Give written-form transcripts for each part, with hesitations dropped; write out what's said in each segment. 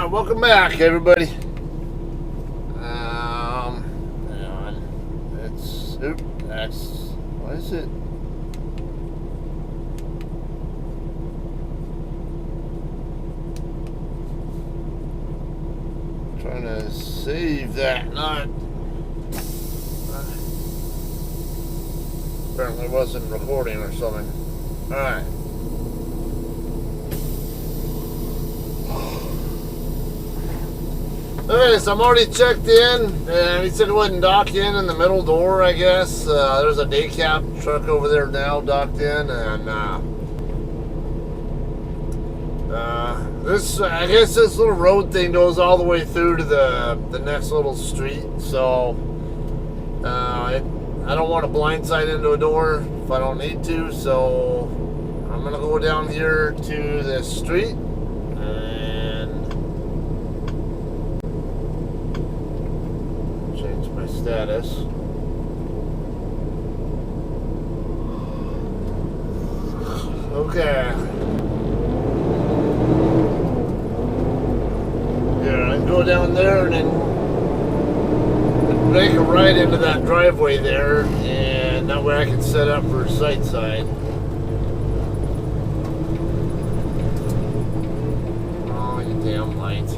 Welcome back, everybody. Hang on. What is it? I'm trying to save that, not. Apparently wasn't recording or something. Alright. Okay, so I'm already checked in, and he said it wouldn't dock in the middle door, I guess. There's a day cab truck over there now docked in, and I guess this little road thing goes all the way through to the next little street, so I don't want to blindside into a door if I don't need to, so I'm going to go down here to this street. Status. Okay. Yeah, I can go down there and then make a right into that driveway there, and that way I can set up for sight side. Oh, you damn light.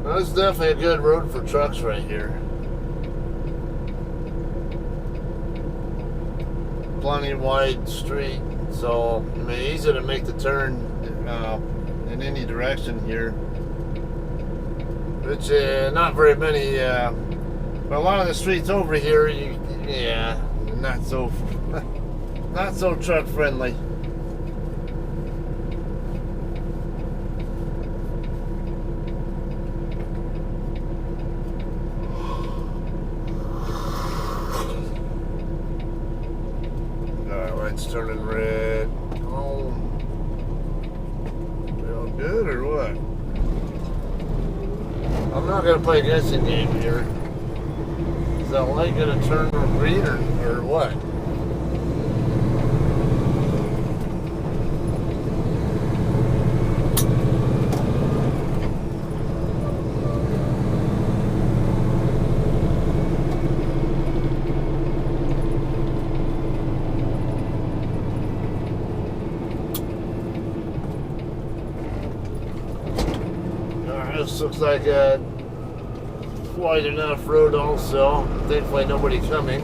This is definitely a good road for trucks right here. Plenty wide street, so I mean, easy to make the turn in any direction here. Which not very many. But a lot of the streets over here, not so not so truck friendly. It's turning red. Oh, real good or what? I'm not gonna play a guessing game here. Is that light gonna turn green or what? This looks like a wide enough road also. Thankfully nobody coming.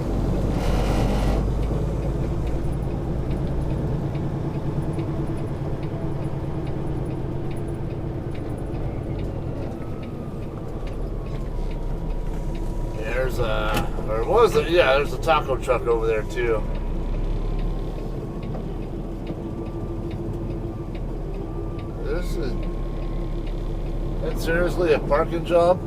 There's there's a taco truck over there too. This is That's seriously a parking job?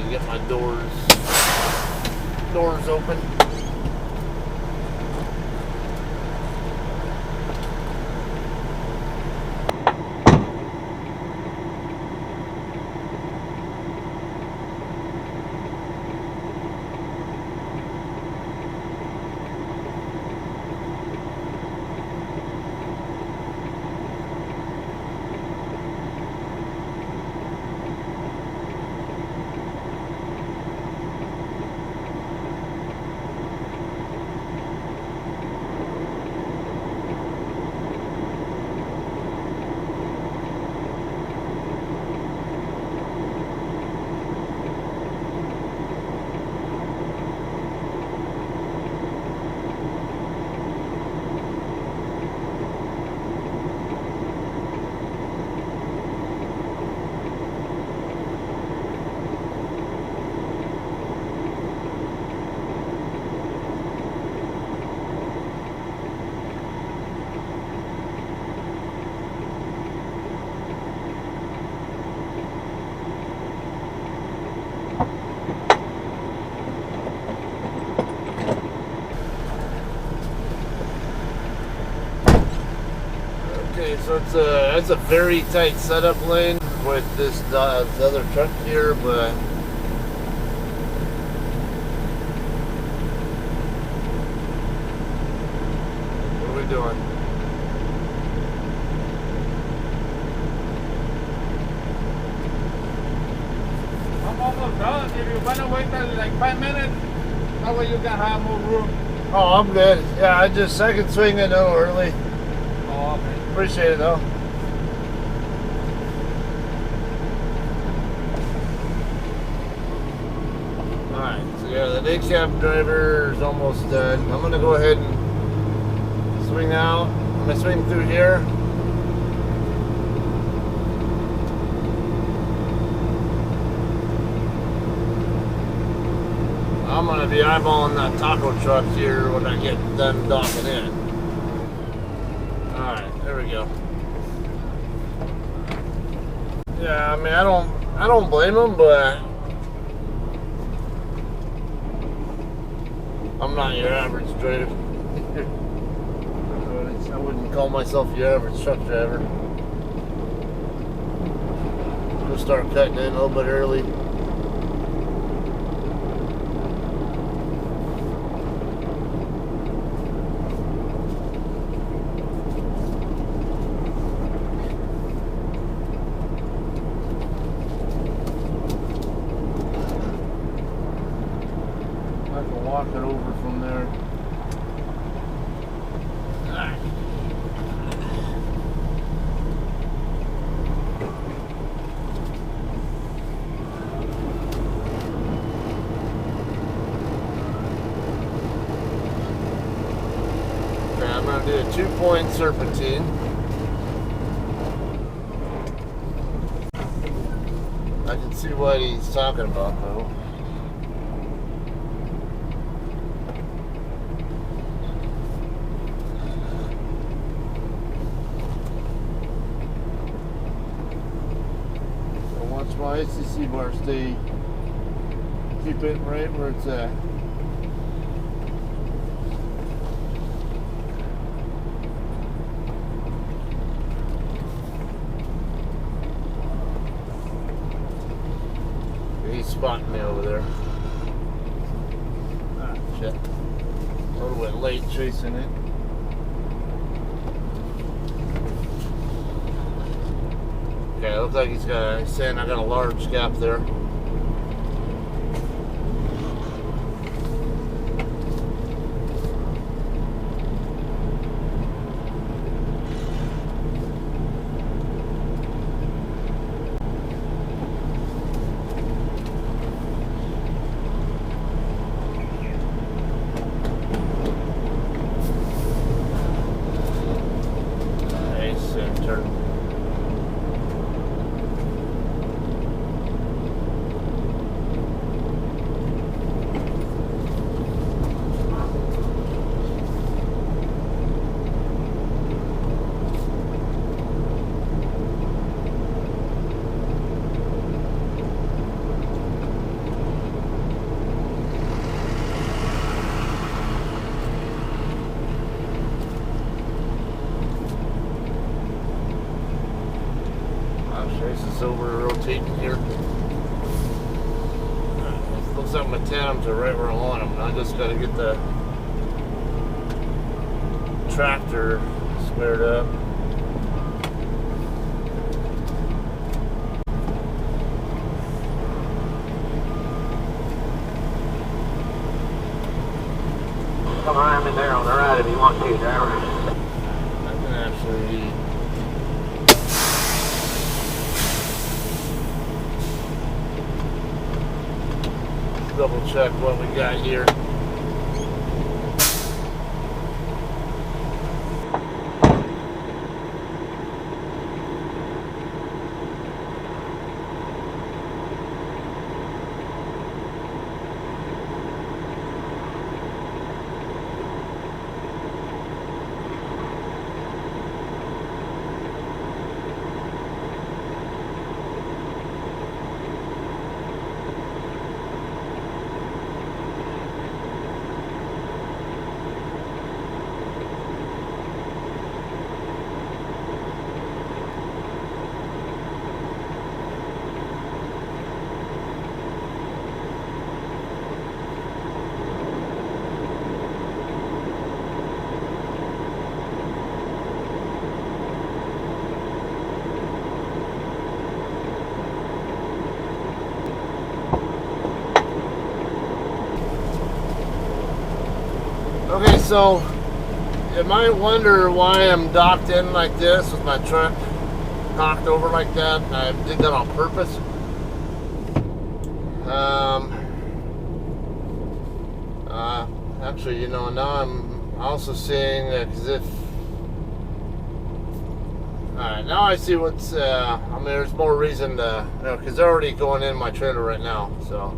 Get my doors open. Okay, so it's a very tight setup lane with this the other truck here, but what are we doing? I'm almost done. If you want to wait like 5 minutes, that way you can have more room. Oh, I'm good. Yeah, I just second swing it a little early. Oh, okay. Appreciate it though. Alright, so yeah, the day cab driver is almost done. I'm gonna go ahead and swing out. I'm gonna swing through here. I'm gonna be eyeballing that taco truck here when I get them docking in. Alright, there we go. Yeah, I mean I don't blame them, but I'm not your average driver. I wouldn't call myself your average truck driver. We'll start cutting in a little bit early. I can walk it over from there. Okay, I'm going to do a 2-point serpentine. I can see what he's talking about though. Watch my ACC bar stay, keep it right where it's at. He's spotting me over there. Ah, shit. A little bit late chasing it. Okay, it looks like he's saying I got a large gap there. Nice center. This is over rotating here. Looks like my tandems are right where I want them. I just got to get the tractor squared up. Come around in there on the right if you want to, driver. I can actually double check what we got here. so you might wonder why I'm docked in like this with my truck knocked over like that. I did that on purpose. Actually, you know, now I'm also seeing because if alright, now I see what's I mean, there's more reason to, you know, because they're already going in my trailer right now, so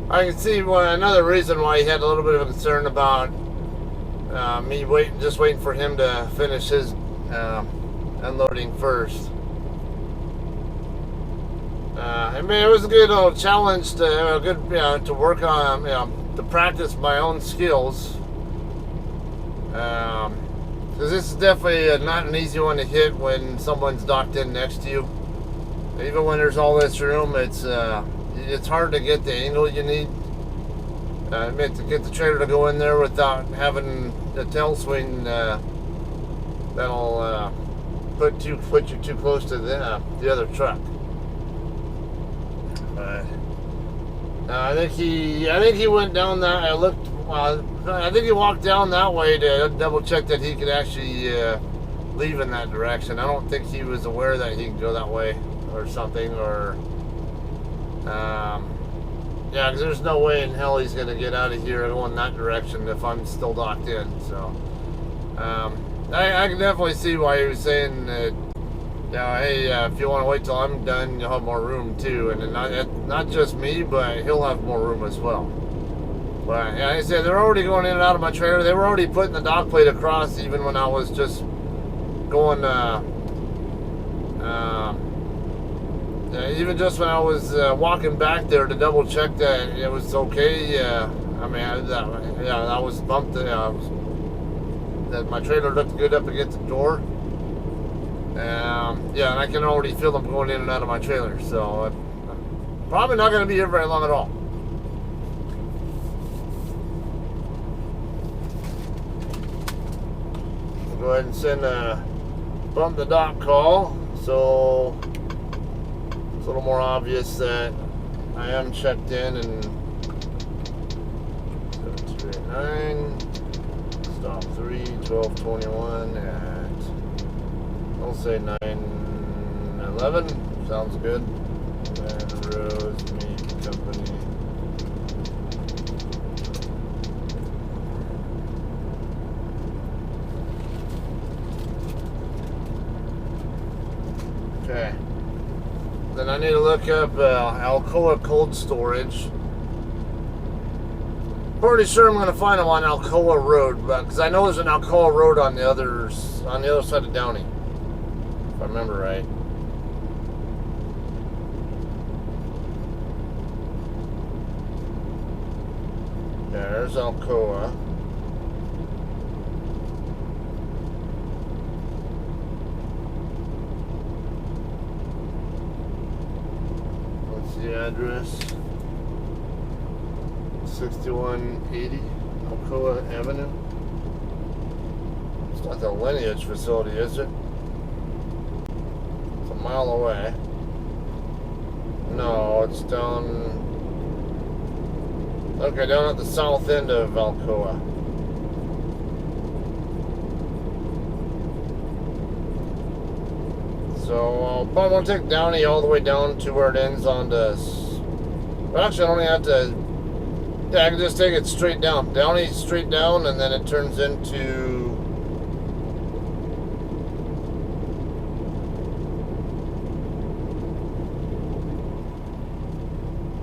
I can see another reason why he had a little bit of a concern about me waiting for him to finish his unloading first. I mean, it was a good little challenge to work on, to practice my own skills. Because this is definitely not an easy one to hit when someone's docked in next to you. Even when there's all this room, it's hard to get the angle you need. I mean, to get the trailer to go in there without having the tail swing that'll put you too close to the other truck. I think he went down that. I think he walked down that way to double check that he could actually leave in that direction. I don't think he was aware that he could go that way or something, or yeah, because there's no way in hell he's going to get out of here going that direction if I'm still docked in. So I can definitely see why he was saying that. Yeah, hey, if you want to wait till I'm done, you'll have more room too, and not just me, but he'll have more room as well. But yeah, like I said, they're already going in and out of my trailer. They were already putting the dock plate across, even when I was just going. Even just when I was walking back there to double check that it was okay. I mean, that was bumped. That my trailer looked good up against the door. Yeah, and I can already feel them going in and out of my trailer, so I'm probably not going to be here very long at all. I'll go ahead and send a bump the dock call, so it's a little more obvious that I am checked in. And 7289, stop 3, 1221 at, I'll say 911. Sounds good. Glen Rose Meat Company. Okay. Then I need to look up Alcoa Cold Storage. Pretty sure I'm going to find them on Alcoa Road, because I know there's an Alcoa Road on the other side of Downey, if I remember right. There's Alcoa. What's the address? 6180 Alcoa Avenue. It's not the Lineage facility, is it? It's a mile away. No, it's down. Okay, down at the south end of Alcoa. So I'll probably want to take Downey all the way down to where it ends on this. But actually, I only have to. Yeah, I can just take it straight down. Downey straight down, and then it turns into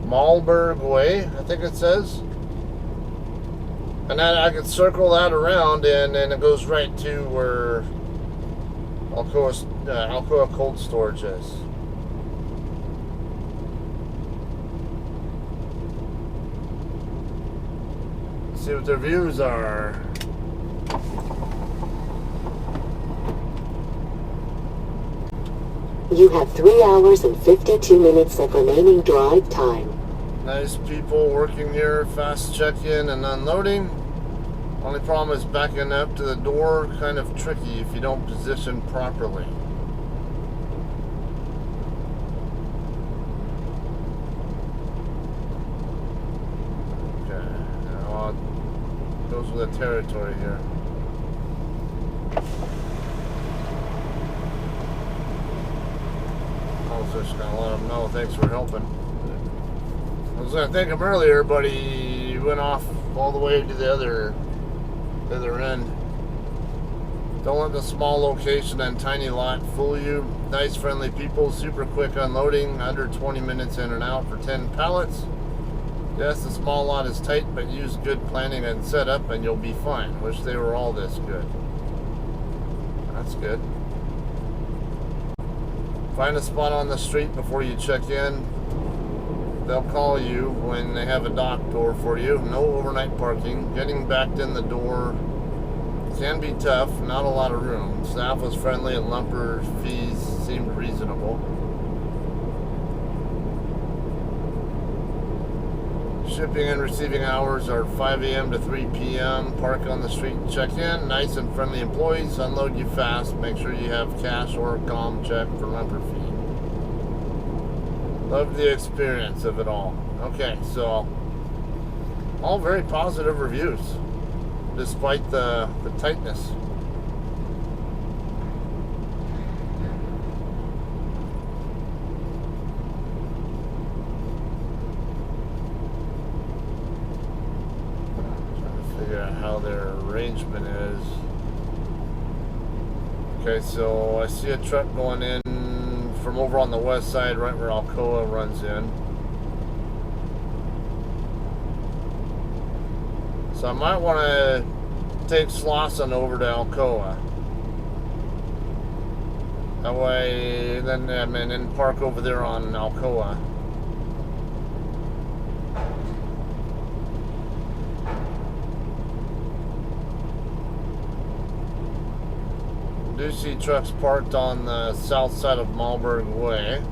Malberg Way, I think it says. And then I can circle that around, and then it goes right to where Alcoa Cold Storage is. See what their views are. You have 3 hours and 52 minutes of remaining drive time. Nice people working here, fast check-in and unloading. Only problem is backing up to the door, kind of tricky if you don't position properly. Okay. with the territory here. I was just gonna let him know. Thanks for helping. I was gonna thank him earlier, but he went off all the way to the other end. Don't let the small location and tiny lot fool you. Nice, friendly people, super quick unloading, under 20 minutes in and out for 10 pallets. Yes, the small lot is tight, but use good planning and setup and you'll be fine. Wish they were all this good. That's good. Find a spot on the street before you check in. They'll call you when they have a dock door for you. No overnight parking. Getting backed in the door can be tough. Not a lot of room. Staff was friendly and lumper fees seemed reasonable. Shipping and receiving hours are 5 a.m. to 3 p.m. Park on the street and check in. Nice and friendly employees. Unload you fast. Make sure you have cash or a comm check for lumper fee. Love the experience of it all. Okay, so all very positive reviews, despite the tightness. How their arrangement is. Okay, so I see a truck going in from over on the west side, right where Alcoa runs in. So I might want to take Slauson over to Alcoa. That way, then and park over there on Alcoa. I do see trucks parked on the south side of Malberg Way.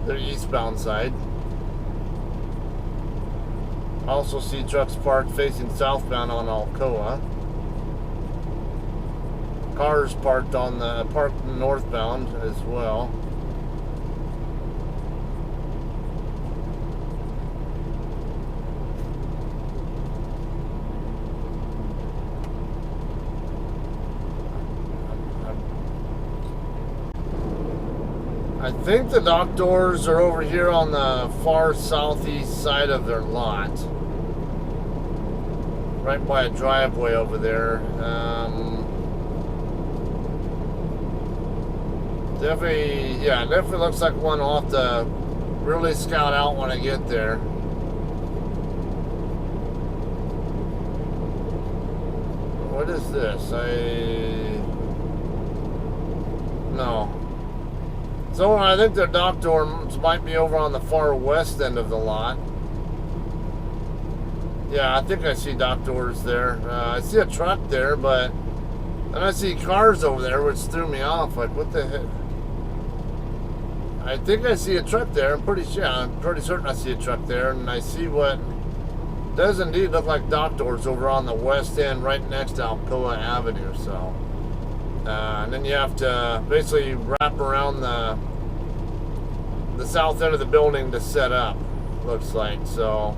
They're eastbound side. I also see trucks parked facing southbound on Alcoa. Cars parked northbound as well. I think the dock doors are over here on the far southeast side of their lot. Right by a driveway over there. Definitely looks like one I'll have to really scout out when I get there. What is this? No. So I think their dock doors might be over on the far west end of the lot. Yeah, I think I see dock doors there. I see a truck there, but then I see cars over there, which threw me off. Like, what the heck? I think I see a truck there. I'm pretty certain I see a truck there, and I see what does indeed look like dock doors over on the west end, right next to Alcoa Avenue. So. And then you have to basically wrap around the south end of the building to set up, looks like. So,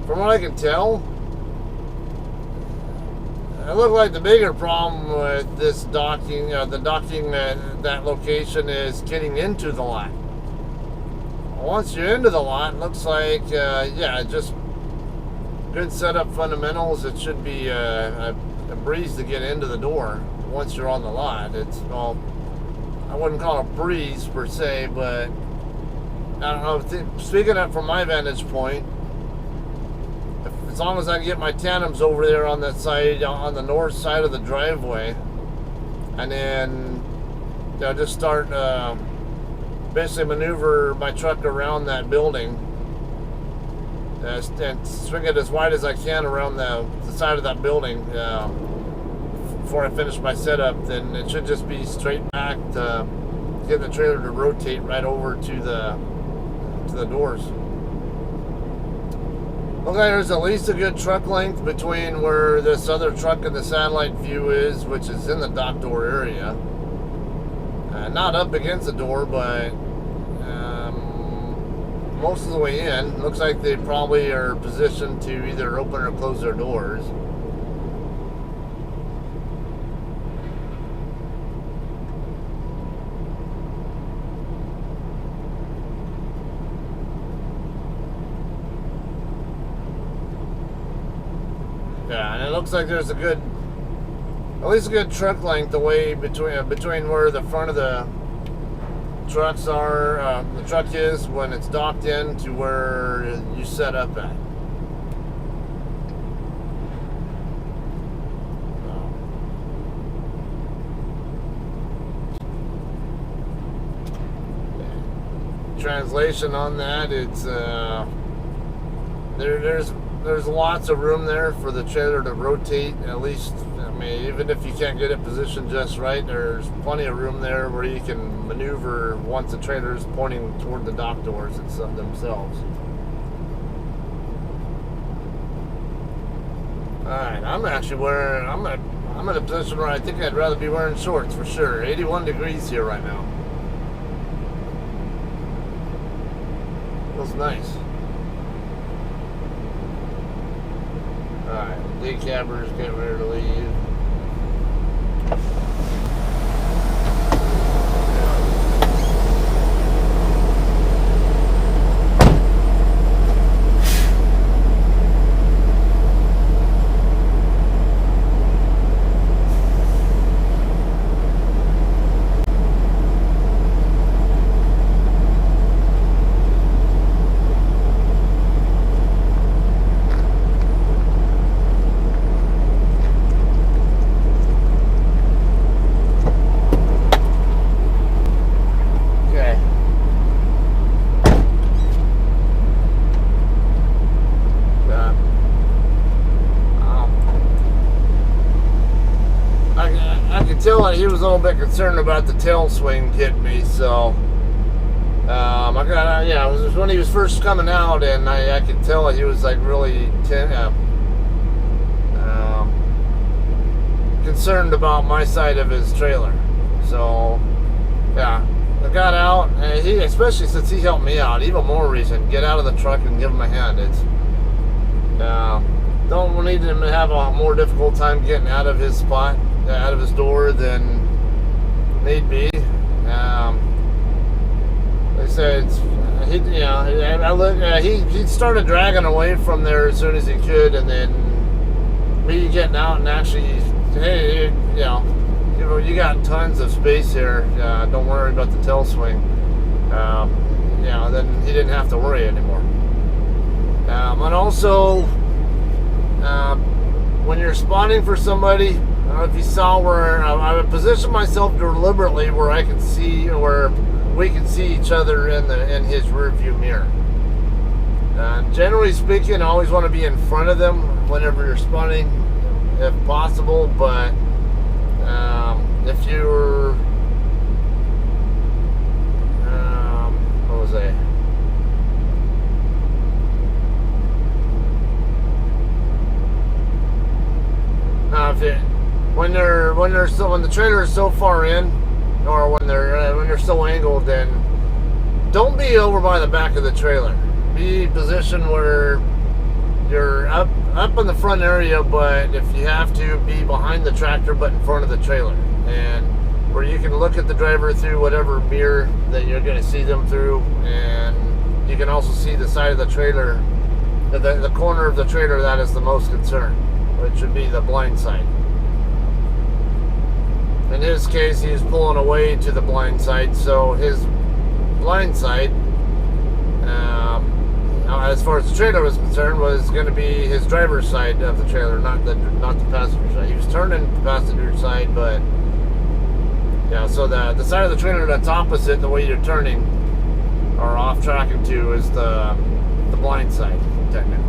from what I can tell, it looked like the bigger problem with this docking, that location is getting into the lot. Once you're into the lot, it looks like, just good setup fundamentals. It should be a breeze to get into the door once you're on the lot. It's, well, I wouldn't call it a breeze per se, but I don't know. Speaking of from my vantage point, as long as I can get my tandems over there on that side, on the north side of the driveway, and then just start basically maneuver my truck around that building and swing it as wide as I can around the side of that building before I finish my setup, then it should just be straight back to get the trailer to rotate right over to the doors. Okay, there's at least a good truck length between where this other truck in the satellite view is, which is in the dock door area. Not up against the door, but most of the way in. Looks like they probably are positioned to either open or close their doors. Yeah, and it looks like there's at least a good truck length away between where the front of the trucks are, the truck is when it's docked in to where you set up at. Translation on that, it's there's lots of room there for the trailer to rotate. At least, I mean, even if you can't get it positioned just right, there's plenty of room there where you can maneuver once the trailer is pointing toward the dock doors themselves. Alright, I'm in a position where I think I'd rather be wearing shorts for sure. 81 degrees here right now. Feels nice. Alright, decabbers getting ready to leave. He was a little bit concerned about the tail swing hitting me, so it was when he was first coming out, and I could tell he was like really concerned about my side of his trailer. So yeah, I got out, and he, especially since he helped me out, even more reason, get out of the truck and give him a hand. It's don't need him to have a more difficult time getting out of his spot, out of his door than need be. They said he started dragging away from there as soon as he could, and then me getting out and actually, hey, you got tons of space here. Don't worry about the tail swing. Then he didn't have to worry anymore. And also, when you're spotting for somebody, I don't know if you saw where I would position myself deliberately where I could see, where we can see each other in his rear view mirror. Generally speaking, I always want to be in front of them whenever you're spotting, if possible. But if you're, what was I? When the trailer is so far in, or when they're so angled, then don't be over by the back of the trailer. Be positioned where you're up in the front area, but if you have to, be behind the tractor but in front of the trailer, and where you can look at the driver through whatever mirror that you're going to see them through, and you can also see the side of the trailer, the corner of the trailer that is the most concern, which would be the blind side. In his case, he was pulling away to the blind side, so his blind side, as far as the trailer was concerned, was going to be his driver's side of the trailer, not the passenger side. He was turning the passenger side, but yeah. So the side of the trailer that's opposite the way you're turning or off tracking to is the blind side, technically.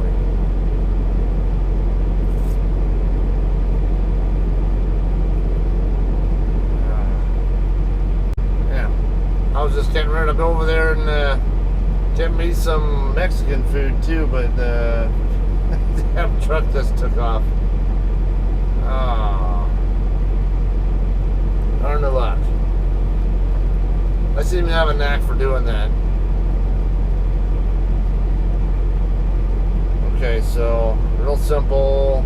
I was just getting ready to go over there and get me some Mexican food too, but the damn truck just took off. Darn the luck. I seem to have a knack for doing that. Okay, so real simple.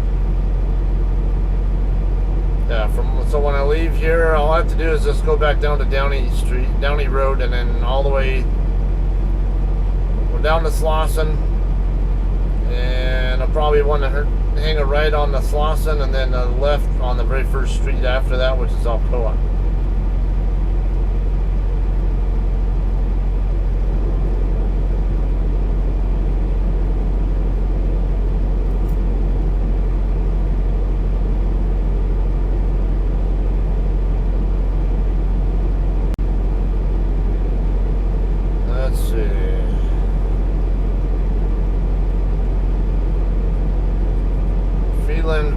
Yeah, so when I leave here, all I have to do is just go back down to Downey Road, and then all the way down to Slauson, and I'll probably want to hang a right on the Slauson, and then a left on the very first street after that, which is Alcoa. Let's see.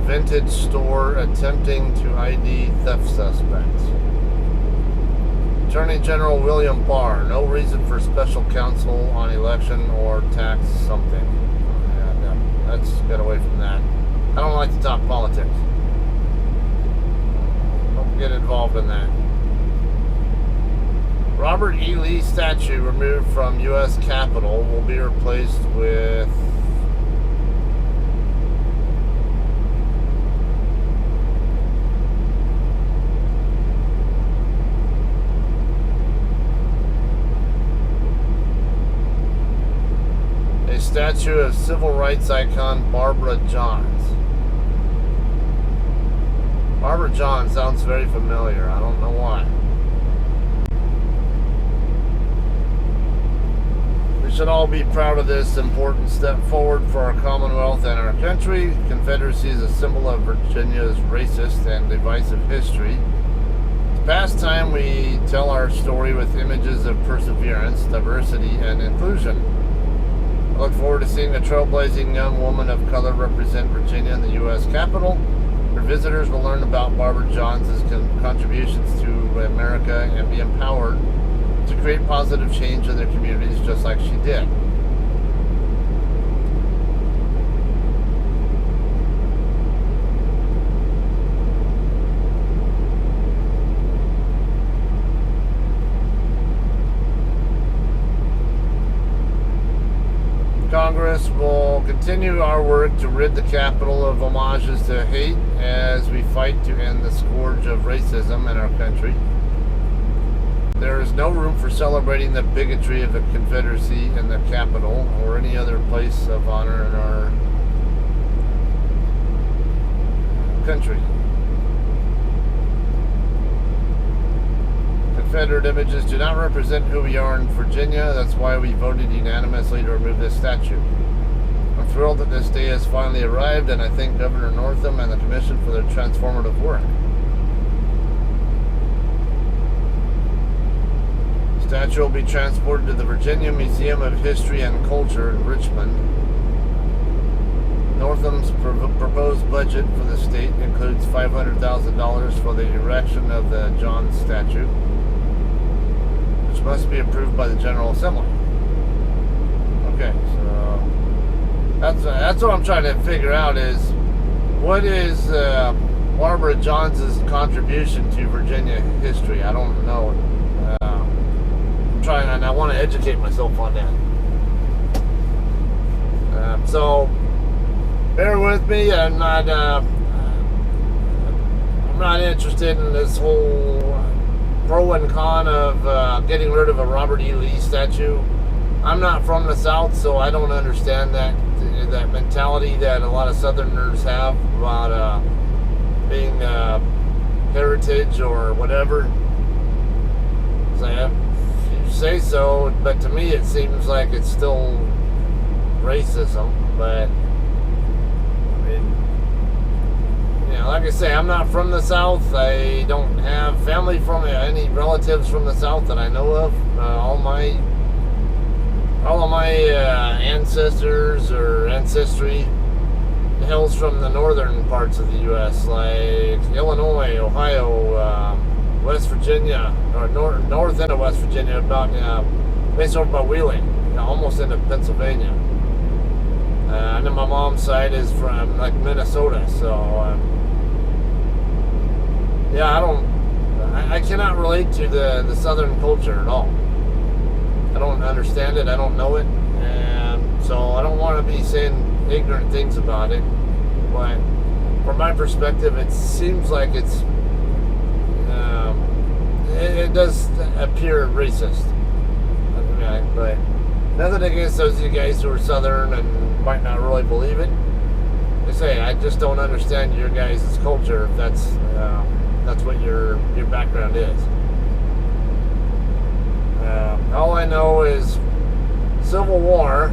Vintage store attempting to ID theft suspects. Attorney General William Barr, no reason for special counsel on election or tax something. Yeah, let's get away from that. I don't like to talk politics. Don't get involved in that. Robert E. Lee statue removed from U.S. Capitol will be replaced with statue of civil rights icon Barbara Johns. Barbara Johns sounds very familiar. I don't know why. We should all be proud of this important step forward for our Commonwealth and our country. Confederacy is a symbol of Virginia's racist and divisive history. It's past time we tell our story with images of perseverance, diversity, and inclusion. I look forward to seeing a trailblazing young woman of color represent Virginia in the U.S. Capitol. Her visitors will learn about Barbara Johns' contributions to America and be empowered to create positive change in their communities just like she did. Congress will continue our work to rid the Capitol of homages to hate as we fight to end the scourge of racism in our country. There is no room for celebrating the bigotry of the Confederacy in the Capitol or any other place of honor in our country. Confederate images do not represent who we are in Virginia. That's why we voted unanimously to remove this statue. I'm thrilled that this day has finally arrived, and I thank Governor Northam and the Commission for their transformative work. The statue will be transported to the Virginia Museum of History and Culture in Richmond. Northam's proposed budget for the state includes $500,000 for the erection of the Johns statue, which must be approved by the General Assembly. Okay, so that's what I'm trying to figure out is what is Barbara Johns' contribution to Virginia history? I don't know. I'm trying, and I want to educate myself on that. So bear with me. I'm not interested in this whole pro and con of getting rid of a Robert E. Lee statue. I'm not from the South, so I don't understand that mentality that a lot of Southerners have about being heritage or whatever. So if you say so, but to me it seems like it's still racism. But I mean, like I say, I'm not from the South. I don't have family from any relatives from the South that I know of. All of my ancestors or ancestry hails from the northern parts of the U.S., like Illinois, Ohio, West Virginia, or north end of West Virginia, about based over by Wheeling, almost into Pennsylvania. And then my mom's side is from like Minnesota, so I cannot relate to the Southern culture at all. I don't understand it. I don't know it, and so I don't want to be saying ignorant things about it, but from my perspective, it seems like it does appear racist. Okay, but nothing against those of you guys who are Southern and might not really believe it. I say I just don't understand your guys' culture if that's what your background is. All I know is Civil War.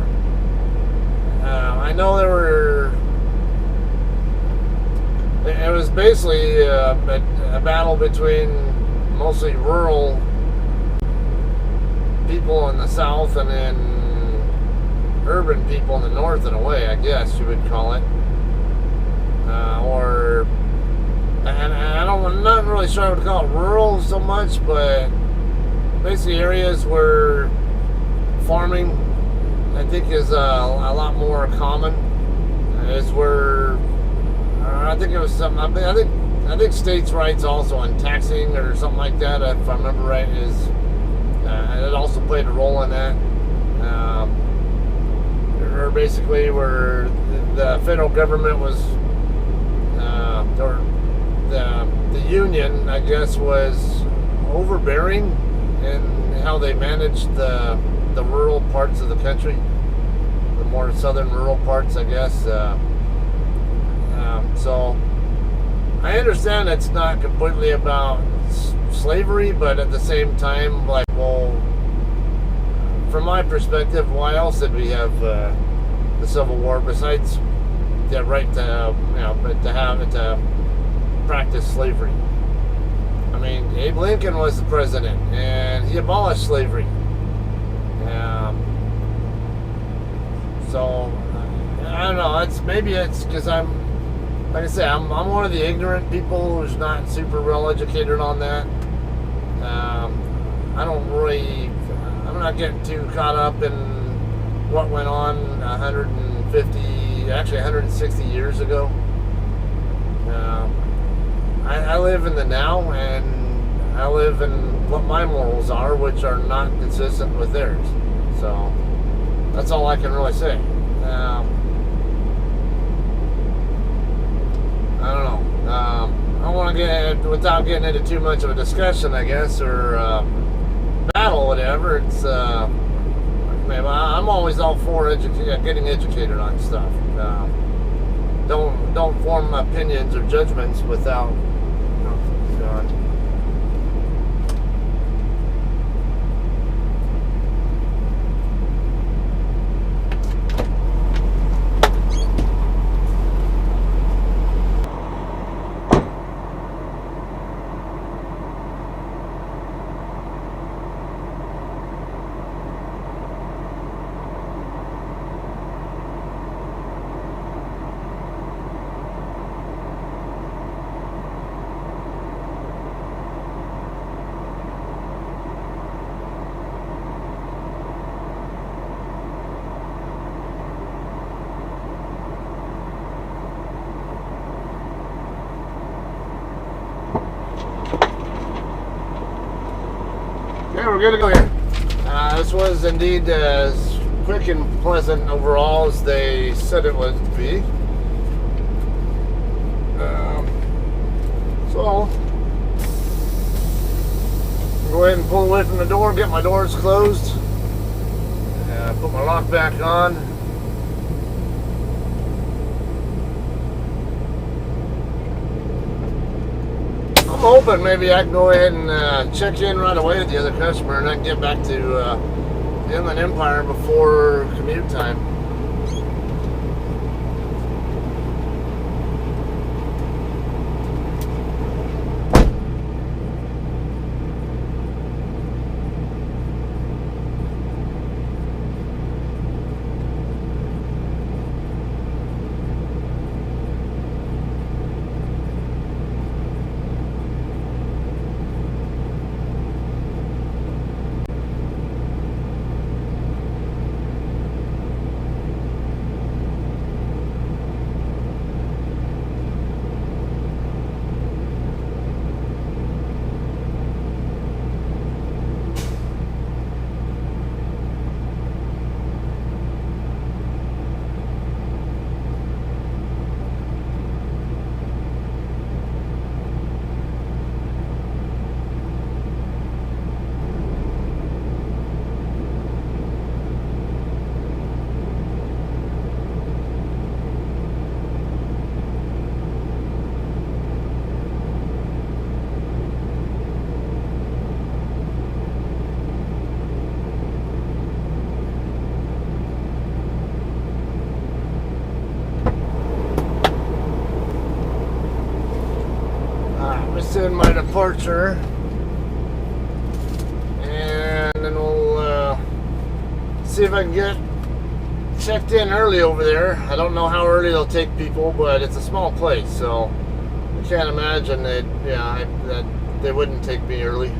I know it was basically a battle between mostly rural people in the south and then urban people in the north, in a way, I guess you would call it. And I'm not really sure I would call it rural so much, but basically areas where farming, I think, is a lot more common. Is where I think it was something. I think states' rights also on taxing or something like that, if I remember right, is it also played a role in that. Or basically where the federal government was, or the union, I guess, was overbearing in how they managed the rural parts of the country, the more southern rural parts, I guess. So I understand it's not completely about slavery, but at the same time, like, well, from my perspective, why else did we have the Civil War besides the right to, to practice slavery? I mean, Abe Lincoln was the president, and he abolished slavery. So I don't know. Maybe it's because I'm, like I say, I'm one of the ignorant people who's not super well educated on that. I'm not getting too caught up in what went on 160 years ago. I live in the now, and I live in what my morals are, which are not consistent with theirs. So that's all I can really say. I don't know. I don't want to get, without getting into too much of a discussion, I guess, or battle, whatever. It's I'm always all for getting educated on stuff. Don't form opinions or judgments without. Yeah, we're good to go here. This was indeed as quick and pleasant overall as they said it was to be. So, go ahead and pull away from the door, get my doors closed, put my lock back on. I'm hoping maybe I can go ahead and check in right away with the other customer and I can get back to Inland Empire before commute time. me send my departure, and then we'll see if I can get checked in early over there. I don't know how early they'll take people, but it's a small place, so I can't imagine that they wouldn't take me early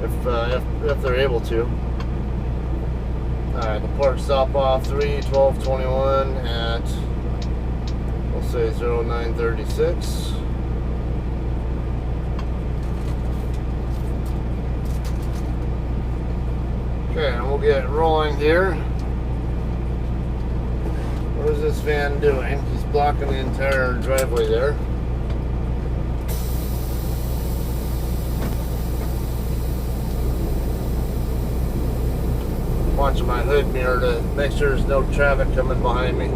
if they're able to. Alright, depart stop off 3/12/21 at, we'll say 0936. Okay, and we'll get rolling here. What is this van doing? He's blocking the entire driveway there. Watching my hood mirror to make sure there's no traffic coming behind me.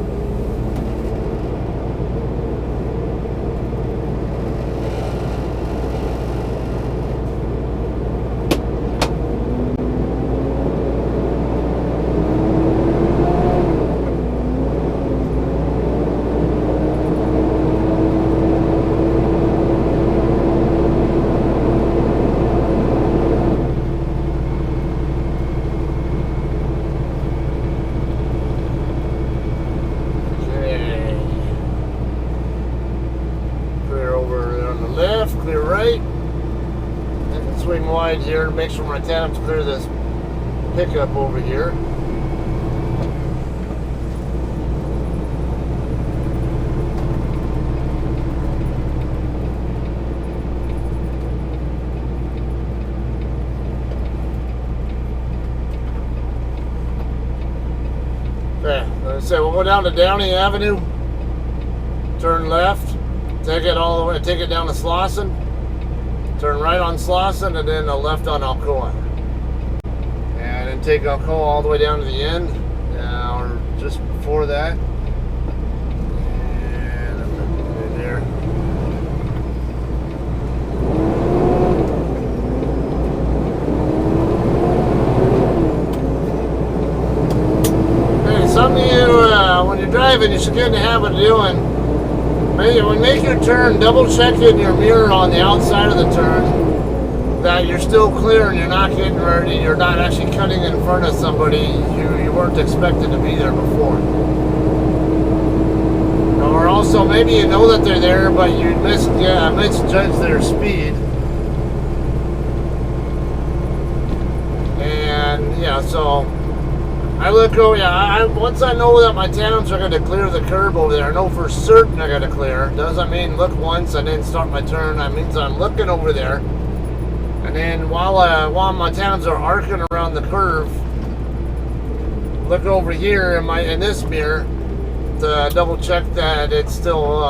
Clear right. I can swing wide here to make sure my tandem's clear this pickup over here. Okay, let's say we'll go down to Downey Avenue, turn left. Take it all the way, take it down to Slauson, turn right on Slauson, and then a left on Alcoa. And then take Alcoa all the way down to the end, or just before that. And I'm going to put it there. Hey, something you, when you're driving, you should get in the habit of doing. When you make your turn, double check in your mirror on the outside of the turn that you're still clear and you're not getting ready, you're not actually cutting in front of somebody you weren't expected to be there before. Or also, maybe you know that they're there, but you misjudge their speed. And yeah, so I look over, once I know that my tandems are going to clear the curb over there, I know for certain they're going to clear. Doesn't mean look once and then start my turn. That means I'm looking over there. And then while my tandems are arcing around the curve, look over here in this mirror to double check that it's still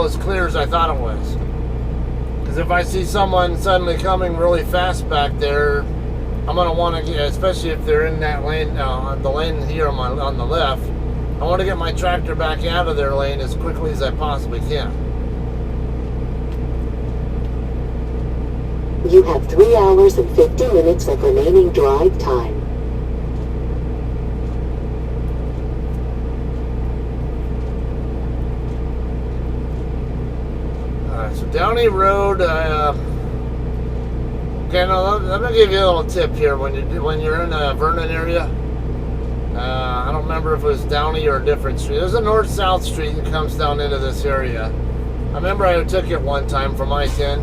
as clear as I thought it was. Because if I see someone suddenly coming really fast back there, I'm going to want to get, especially if they're in that lane, the lane here on the left, I want to get my tractor back out of their lane as quickly as I possibly can. You have 3 hours and 50 minutes of remaining drive time. Alright, so Downey Road, okay, now let me give you a little tip here when you're in the Vernon area. I don't remember if it was Downey or a different street. There's a north-south street that comes down into this area. I remember I took it one time from I-10,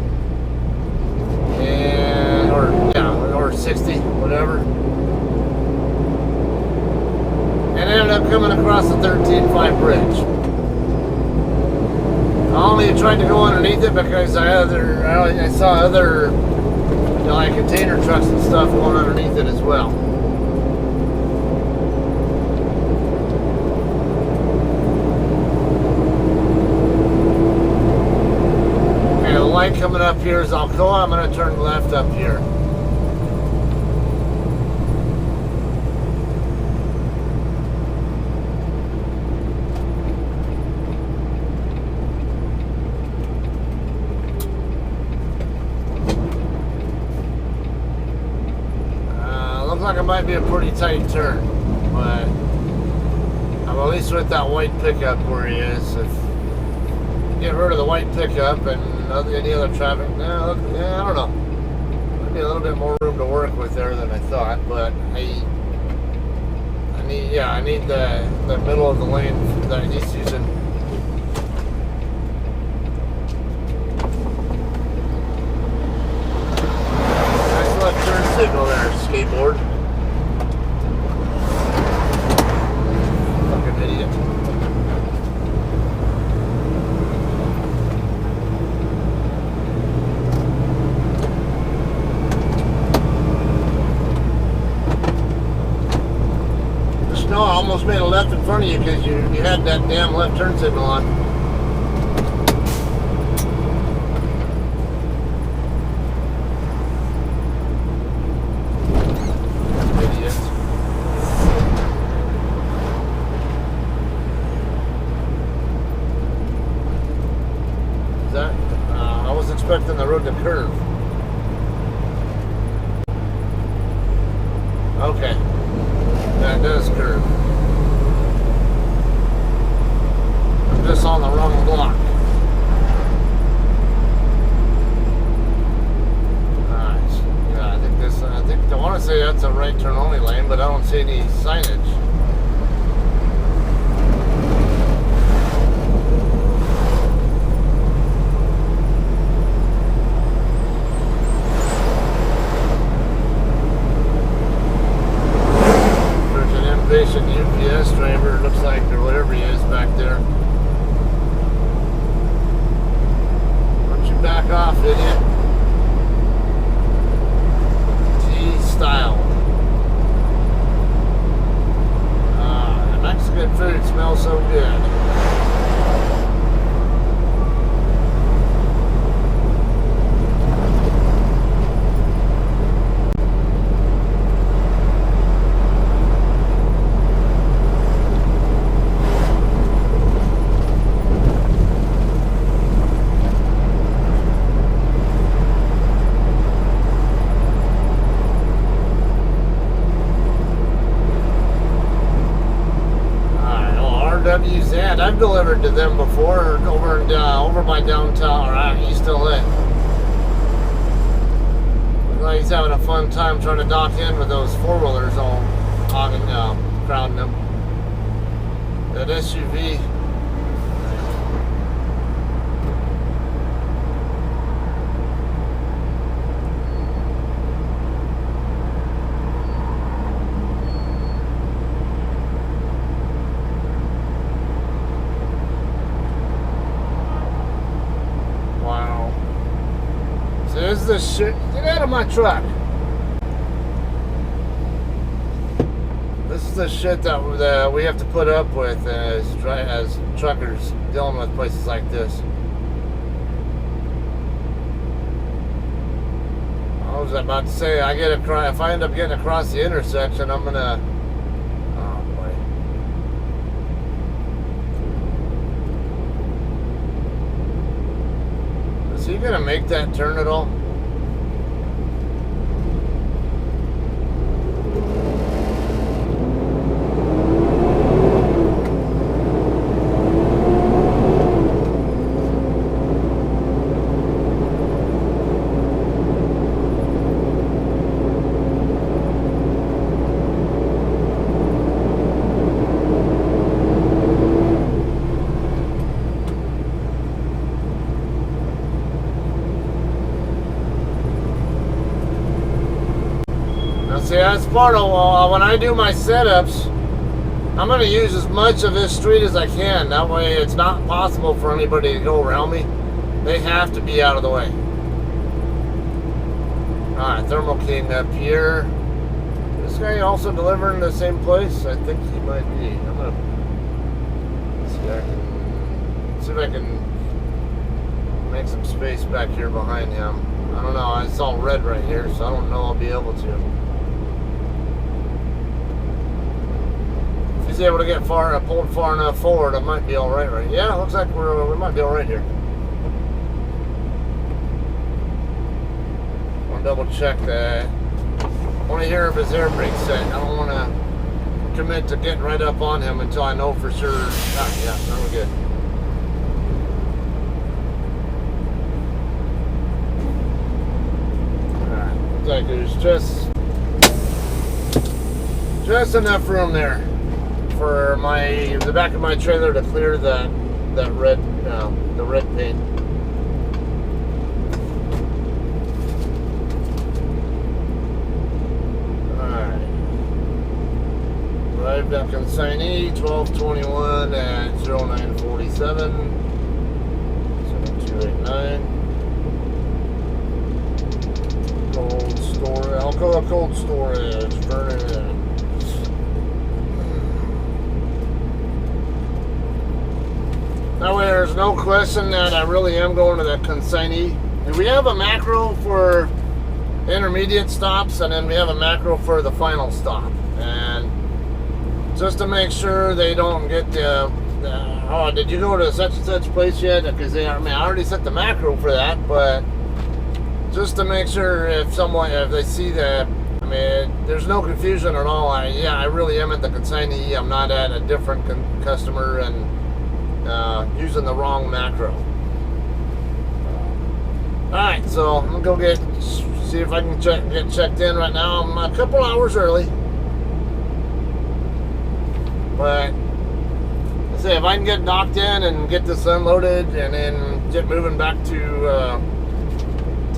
or 60, whatever, and ended up coming across the 13.5 bridge. I only tried to go underneath it because I saw other like container trucks and stuff going underneath it as well. Okay, the light coming up here is Alcoa. I'm going to turn left up here. Like it might be a pretty tight turn, but I'm at least with that white pickup where he is. get rid of the white pickup and any other traffic. Yeah, I don't know. Maybe a little bit more room to work with there than I thought, but I need the middle of the lane that he's using. Nice left turn signal there, skateboard. Fucking idiot. No, I almost made a left in front of you because you had that damn left turn signal on. Idiot. Is that? I was expecting the road to curve. Okay. That does curve. I'm just on the wrong block. Nice. Yeah, I want to say that's a right turn only lane, but I don't see any signage. Impatient UPS driver, looks like, or whatever he is back there. Why don't you back off, idiot? T-style. Mexican food smells so good. I've delivered to them before, over by downtown or East LA. Well, he's having a fun time trying to dock in with those four-wheelers all hogging, crowding him. That SUV. There's this shit. Get out of my truck. This is the shit that we have to put up with as truckers dealing with places like this. I was about to say, if I end up getting across the intersection, I'm gonna. Oh boy. Is he gonna make that turn at all? See, that's part of when I do my setups, I'm going to use as much of this street as I can. That way it's not possible for anybody to go around me. They have to be out of the way. Alright, Thermal King up here. This guy also delivering the same place? I think he might be. I'm going to see if I can make some space back here behind him. I don't know. It's all red right here, so I don't know I'll be able to. He's able to get pulled far enough forward, it might be all right. Yeah, it looks like we might be all right here. I'll double check that. I want to hear if his air brake's set. I don't want to commit to getting right up on him until I know for sure. Yeah, we're good. just enough room there for the back of my trailer to clear that red the red paint. Alright. Arrived at consignee 1221 at 0947 7289. Cold storage, Alcoa Cold Storage, Vernon. That way there's no question that I really am going to that consignee. And we have a macro for intermediate stops, and then we have a macro for the final stop. And just to make sure they don't get oh, did you go to such and such place yet? Because I already set the macro for that, but just to make sure if they see that, there's no confusion at all. I really am at the consignee. I'm not at a different customer and using the wrong macro. Alright, so I'm gonna go see if I can get checked in right now. I'm a couple hours early, but let's see if I can get docked in and get this unloaded and then get moving back to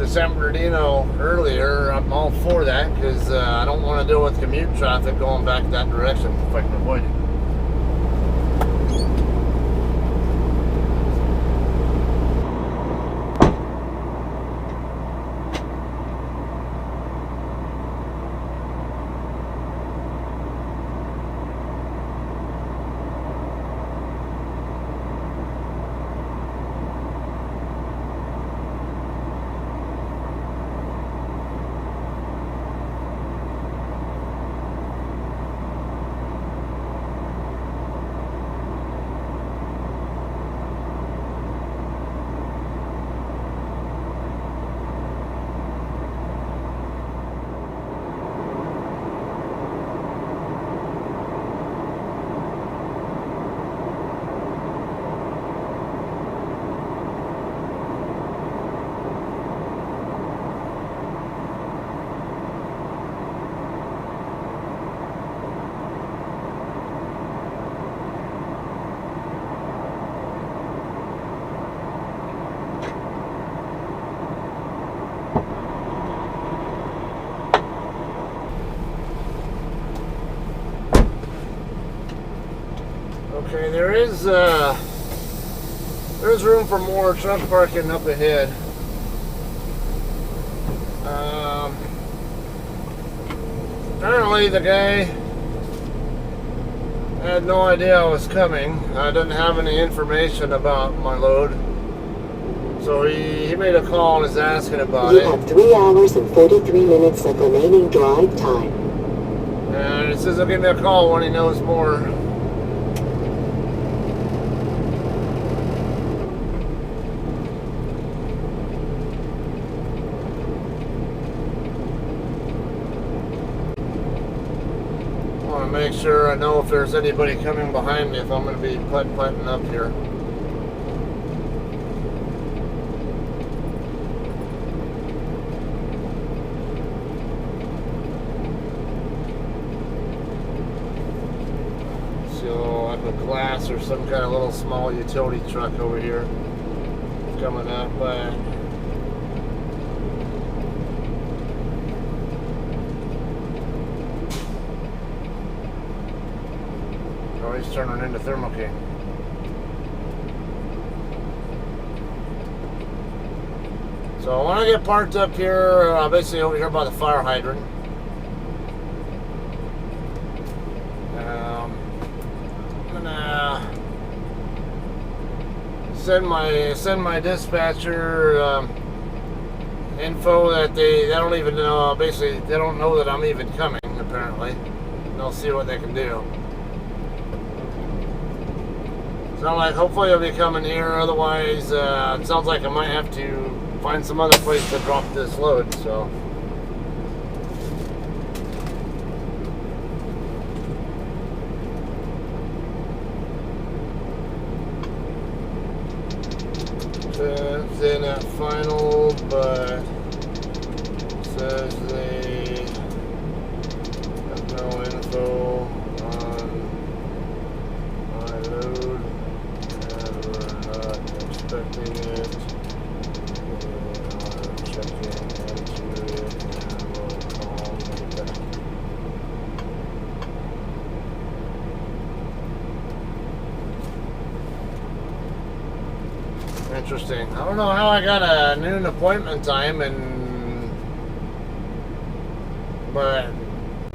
San Bernardino earlier. I'm all for that because I don't want to deal with commute traffic going back that direction if I can avoid it. Okay, there's room for more truck parking up ahead. Apparently the guy had no idea I was coming. I didn't have any information about my load. So he made a call and is asking about it. You have 3 hours and 43 minutes of remaining drive time. And he says he'll give me a call when he knows more. Make sure I know if there's anybody coming behind me if I'm going to be putting up here. So like a class or some kind of little small utility truck over here coming up, but he's turning into Thermo King. So when I get parked up here, basically over here by the fire hydrant, I'm gonna send my dispatcher info that they don't even know. Basically, they don't know that I'm even coming. Apparently, they'll see what they can do. So like, hopefully I'll be coming here. Otherwise, it sounds like I might have to find some other place to drop this load. So. It's in at final, but says they Interesting. I don't know how I got a noon appointment time, but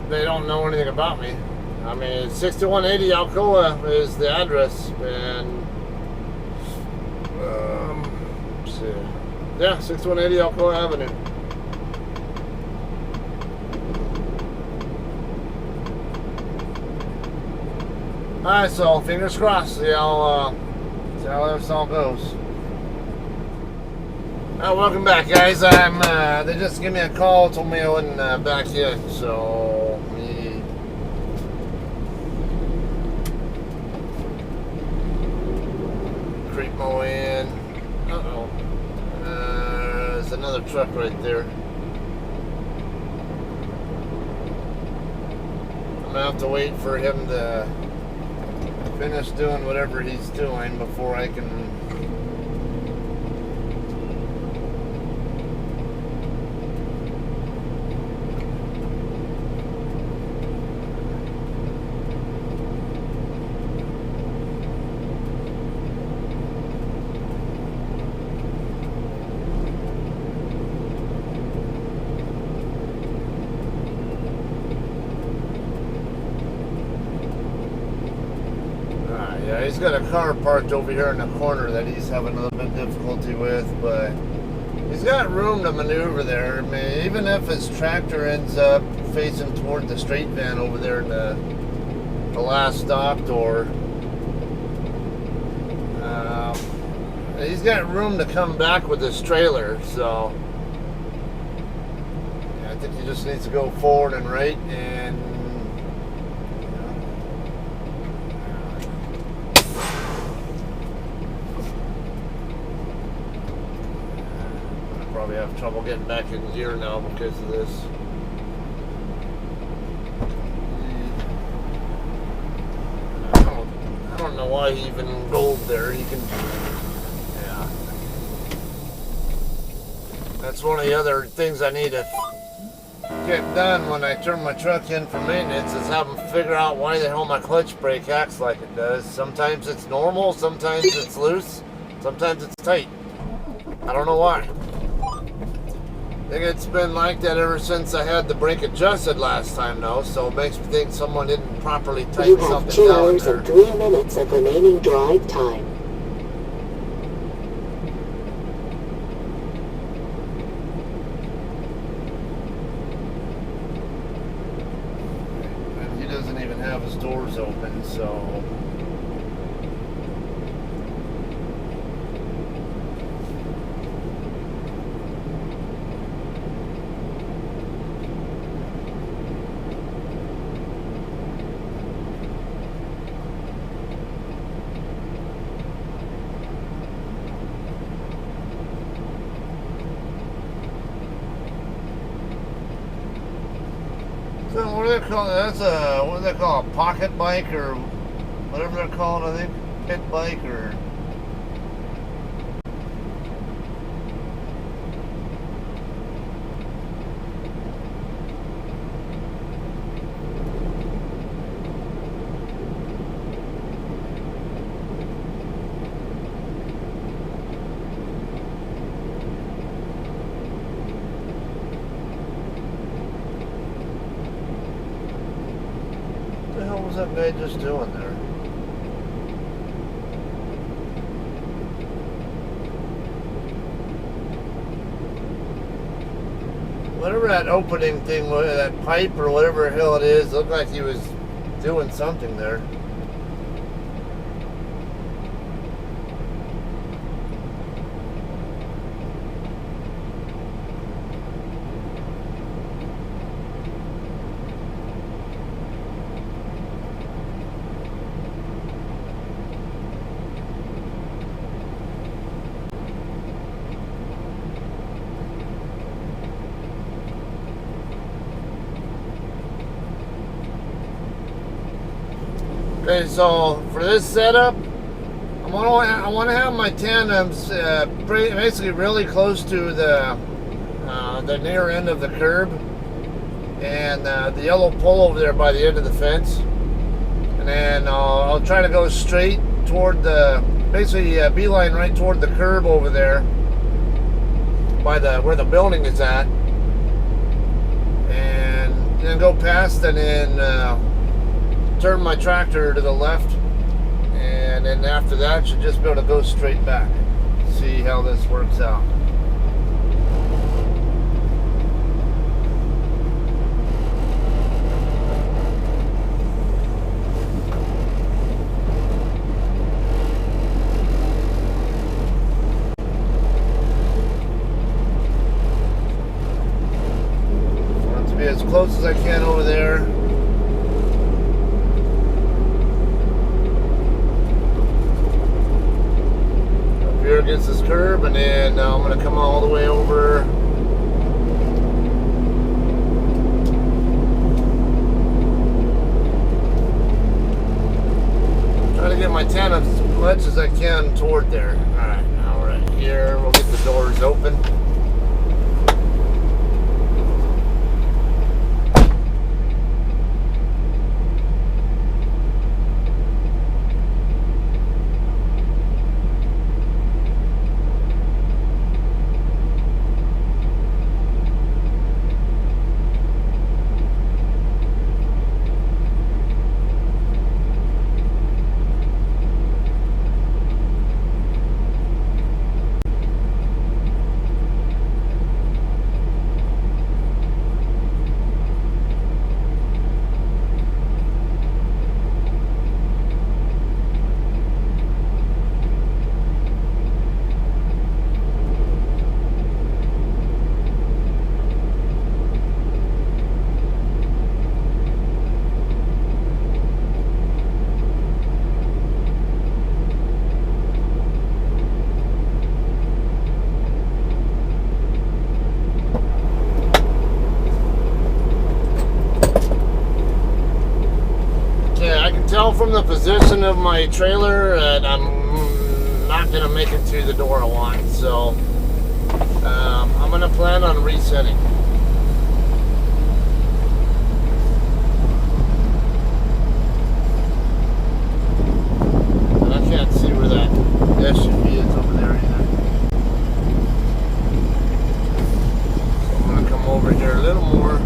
they don't know anything about me. I mean, 6180 Alcoa is the address, and let's see. Yeah, 6180 Alcoa Avenue. Alright, so fingers crossed. See how this all goes. Welcome back, guys. They just gave me a call, told me I wasn't back yet, so me creep my way in. Uh-oh. There's another truck right there. I'm gonna have to wait for him to finish doing whatever he's doing before I can yeah, he's got a car parked over here in the corner that he's having a little bit of difficulty with, but he's got room to maneuver there. I mean, even if his tractor ends up facing toward the straight van over there in the last stop door, he's got room to come back with his trailer, so yeah, I think he just needs to go forward and right, and probably have trouble getting back in gear now because of this. I don't know why he even rolled there. He can, yeah. That's one of the other things I need to get done when I turn my truck in for maintenance, is have them figure out why the hell my clutch brake acts like it does. Sometimes it's normal, sometimes it's loose, sometimes it's tight. I don't know why. I think it's been like that ever since I had the brake adjusted last time, though, so it makes me think someone didn't properly tighten something down there. You have 2 hours and 3 minutes of remaining drive time. And he doesn't even have his doors open, so... So what do they call it? That's a, what do they call it? A pocket bike or whatever they're calling it, I think. Pit bike or... What the hell was that guy just doing there? Whatever that opening thing was, that pipe or whatever the hell it is, looked like he was doing something there. Okay, so for this setup, I want to have my tandems basically really close to the near end of the curb, and the yellow pole over there by the end of the fence, and then I'll try to go straight toward the basically beeline right toward the curb over there by where the building is at, and then go past and then turn my tractor to the left, and then after that should just be able to go straight back. See how this works out. As close as I can over there. Up here against this curb, and then I'm going to come all the way over. Try to get my tan as much as I can toward there. Alright, now we're right here. We'll get the doors open. Tell from the position of my trailer that I'm not going to make it to the door I want, so I'm going to plan on resetting. And I can't see where that SUV is over there either. So I'm going to come over here a little more.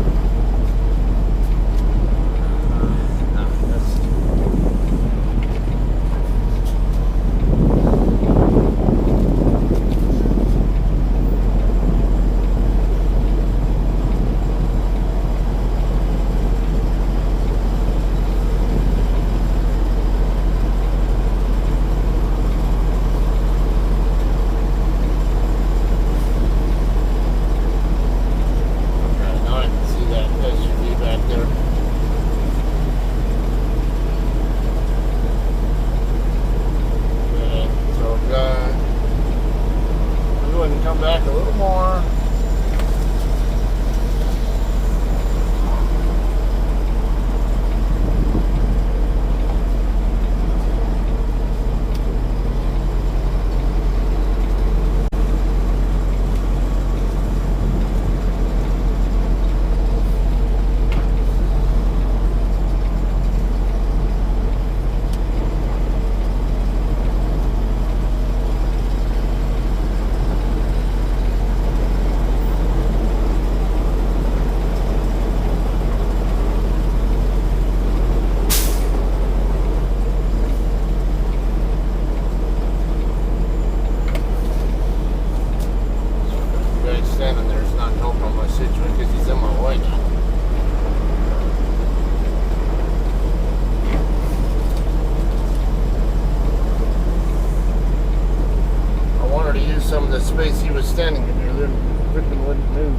Some of the space he was standing in there, then freaking wouldn't move.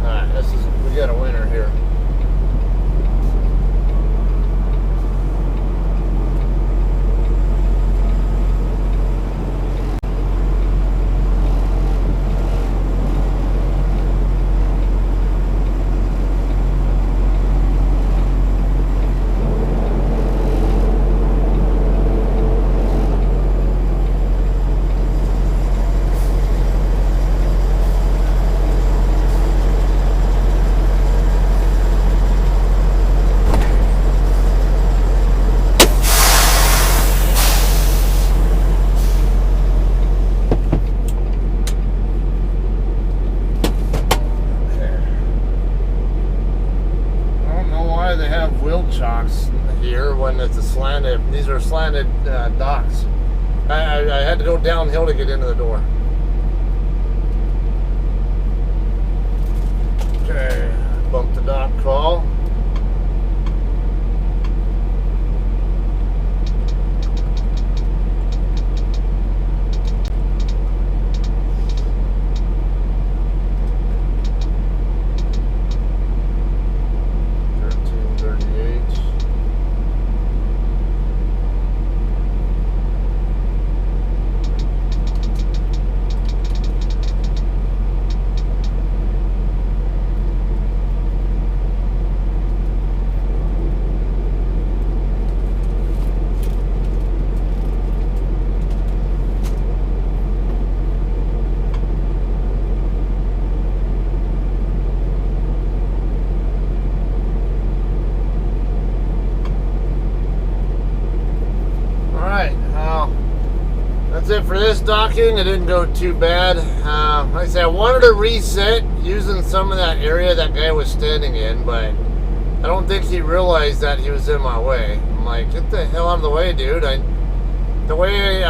Alright, we got a winner here. these are slanted docks. I had to go downhill to get into the door. Okay, bump the dock call. That's it for this docking. It didn't go too bad. Like I said, I wanted to reset using some of that area that guy was standing in, but I don't think he realized that he was in my way. I'm like, get the hell out of the way, dude. The way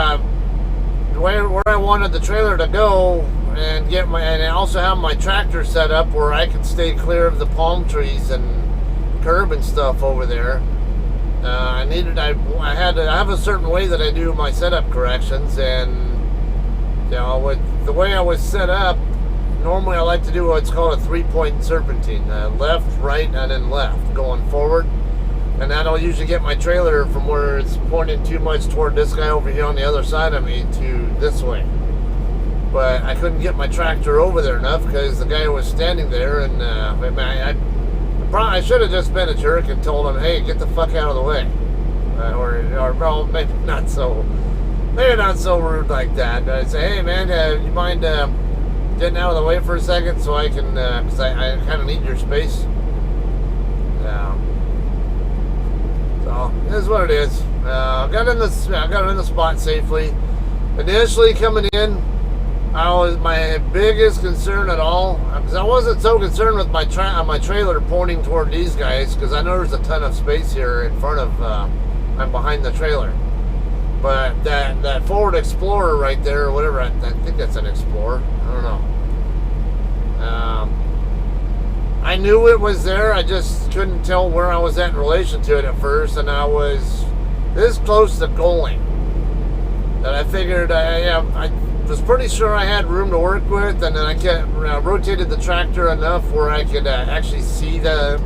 where I wanted the trailer to go and I also have my tractor set up where I could stay clear of the palm trees and curb and stuff over there. I have a certain way that I do my setup corrections, and you know, with the way I was set up, normally I like to do what's called a 3-point serpentine, left, right, and then left, going forward, and that'll usually get my trailer from where it's pointing too much toward this guy over here on the other side of me to this way. But I couldn't get my tractor over there enough because the guy was standing there, and I should have just been a jerk and told him, hey, get the fuck out of the way. Or well, maybe not so rude like that. I'd say, hey, man, you mind getting out of the way for a second so I can, because I kind of need your space. So, it is what it is. I got in the spot safely. Initially coming in, my biggest concern at all, because I wasn't so concerned with my trailer pointing toward these guys, because I know there's a ton of space here in front of, I'm behind the trailer. But that Ford Explorer right there, or whatever, I think that's an Explorer, I don't know. I knew it was there, I just couldn't tell where I was at in relation to it at first, and I was this close to going. That I figured, I was pretty sure I had room to work with, and then I rotated the tractor enough where I could actually see at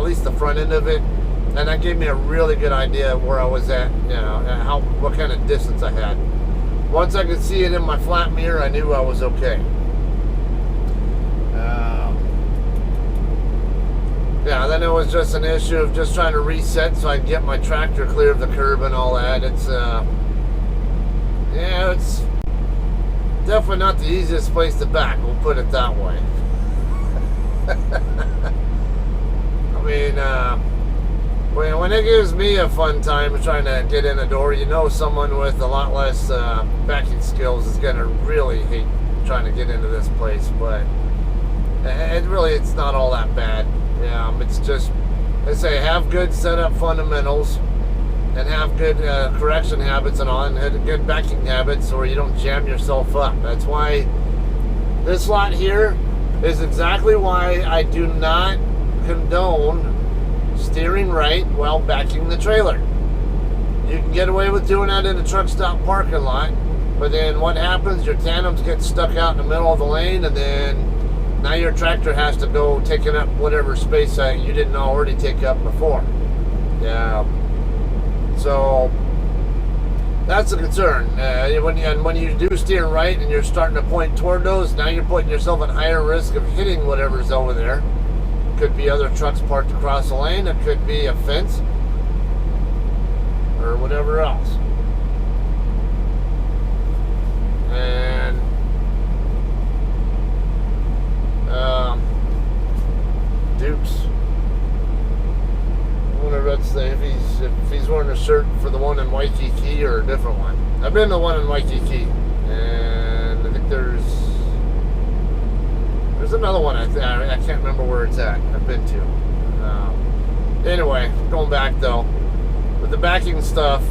least the front end of it, and that gave me a really good idea of where I was at, what kind of distance I had. Once I could see it in my flat mirror, I knew I was okay. Then it was just an issue of just trying to reset so I could get my tractor clear of the curb and all that. It's definitely not the easiest place to back, we'll put it that way. I mean, when it gives me a fun time trying to get in a door, someone with a lot less backing skills is going to really hate trying to get into this place, but it's not all that bad. It's just, I say, have good setup fundamentals, and have good correction habits and all, and good backing habits, or you don't jam yourself up. That's why this lot here is exactly why I do not condone steering right while backing the trailer. You can get away with doing that in a truck stop parking lot, but then what happens? Your tandems get stuck out in the middle of the lane, and then now your tractor has to go taking up whatever space you didn't already take up before. So that's a concern. When you do steer right and you're starting to point toward those, now you're putting yourself at higher risk of hitting whatever's over there. Could be other trucks parked across the lane. It could be a fence or whatever else. And Dukes. I wonder if he's wearing a shirt for the one in Waikiki or a different one. I've been to the one in Waikiki, and I think there's another one. I can't remember where it's at. I've been to. Anyway, going back though. with the backing stuff,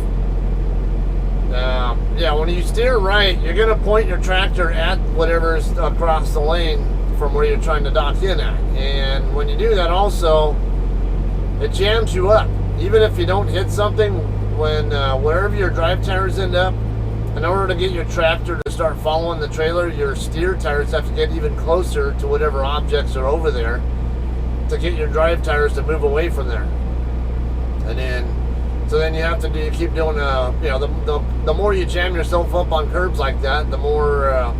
yeah, when you steer right, you're going to point your tractor at whatever's across the lane from where you're trying to dock in at. And when you do that also, it jams you up. Even if you don't hit something, when wherever your drive tires end up, in order to get your tractor to start following the trailer, your steer tires have to get even closer to whatever objects are over there to get your drive tires to move away from there. And then, so then you have to keep doing, you know, the more you jam yourself up on curbs like that, the more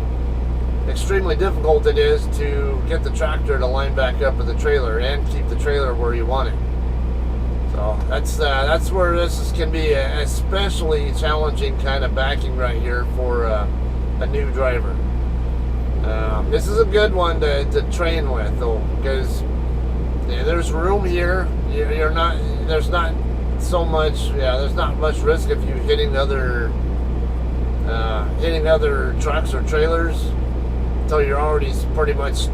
extremely difficult it is to get the tractor to line back up with the trailer and keep the trailer where you want it. So that's where this can be a especially challenging kind of backing right here for a new driver. This is a good one to train with though, because yeah, there's room here. There's not so much. Yeah, there's not much risk of you hitting other trucks or trailers until you're already pretty much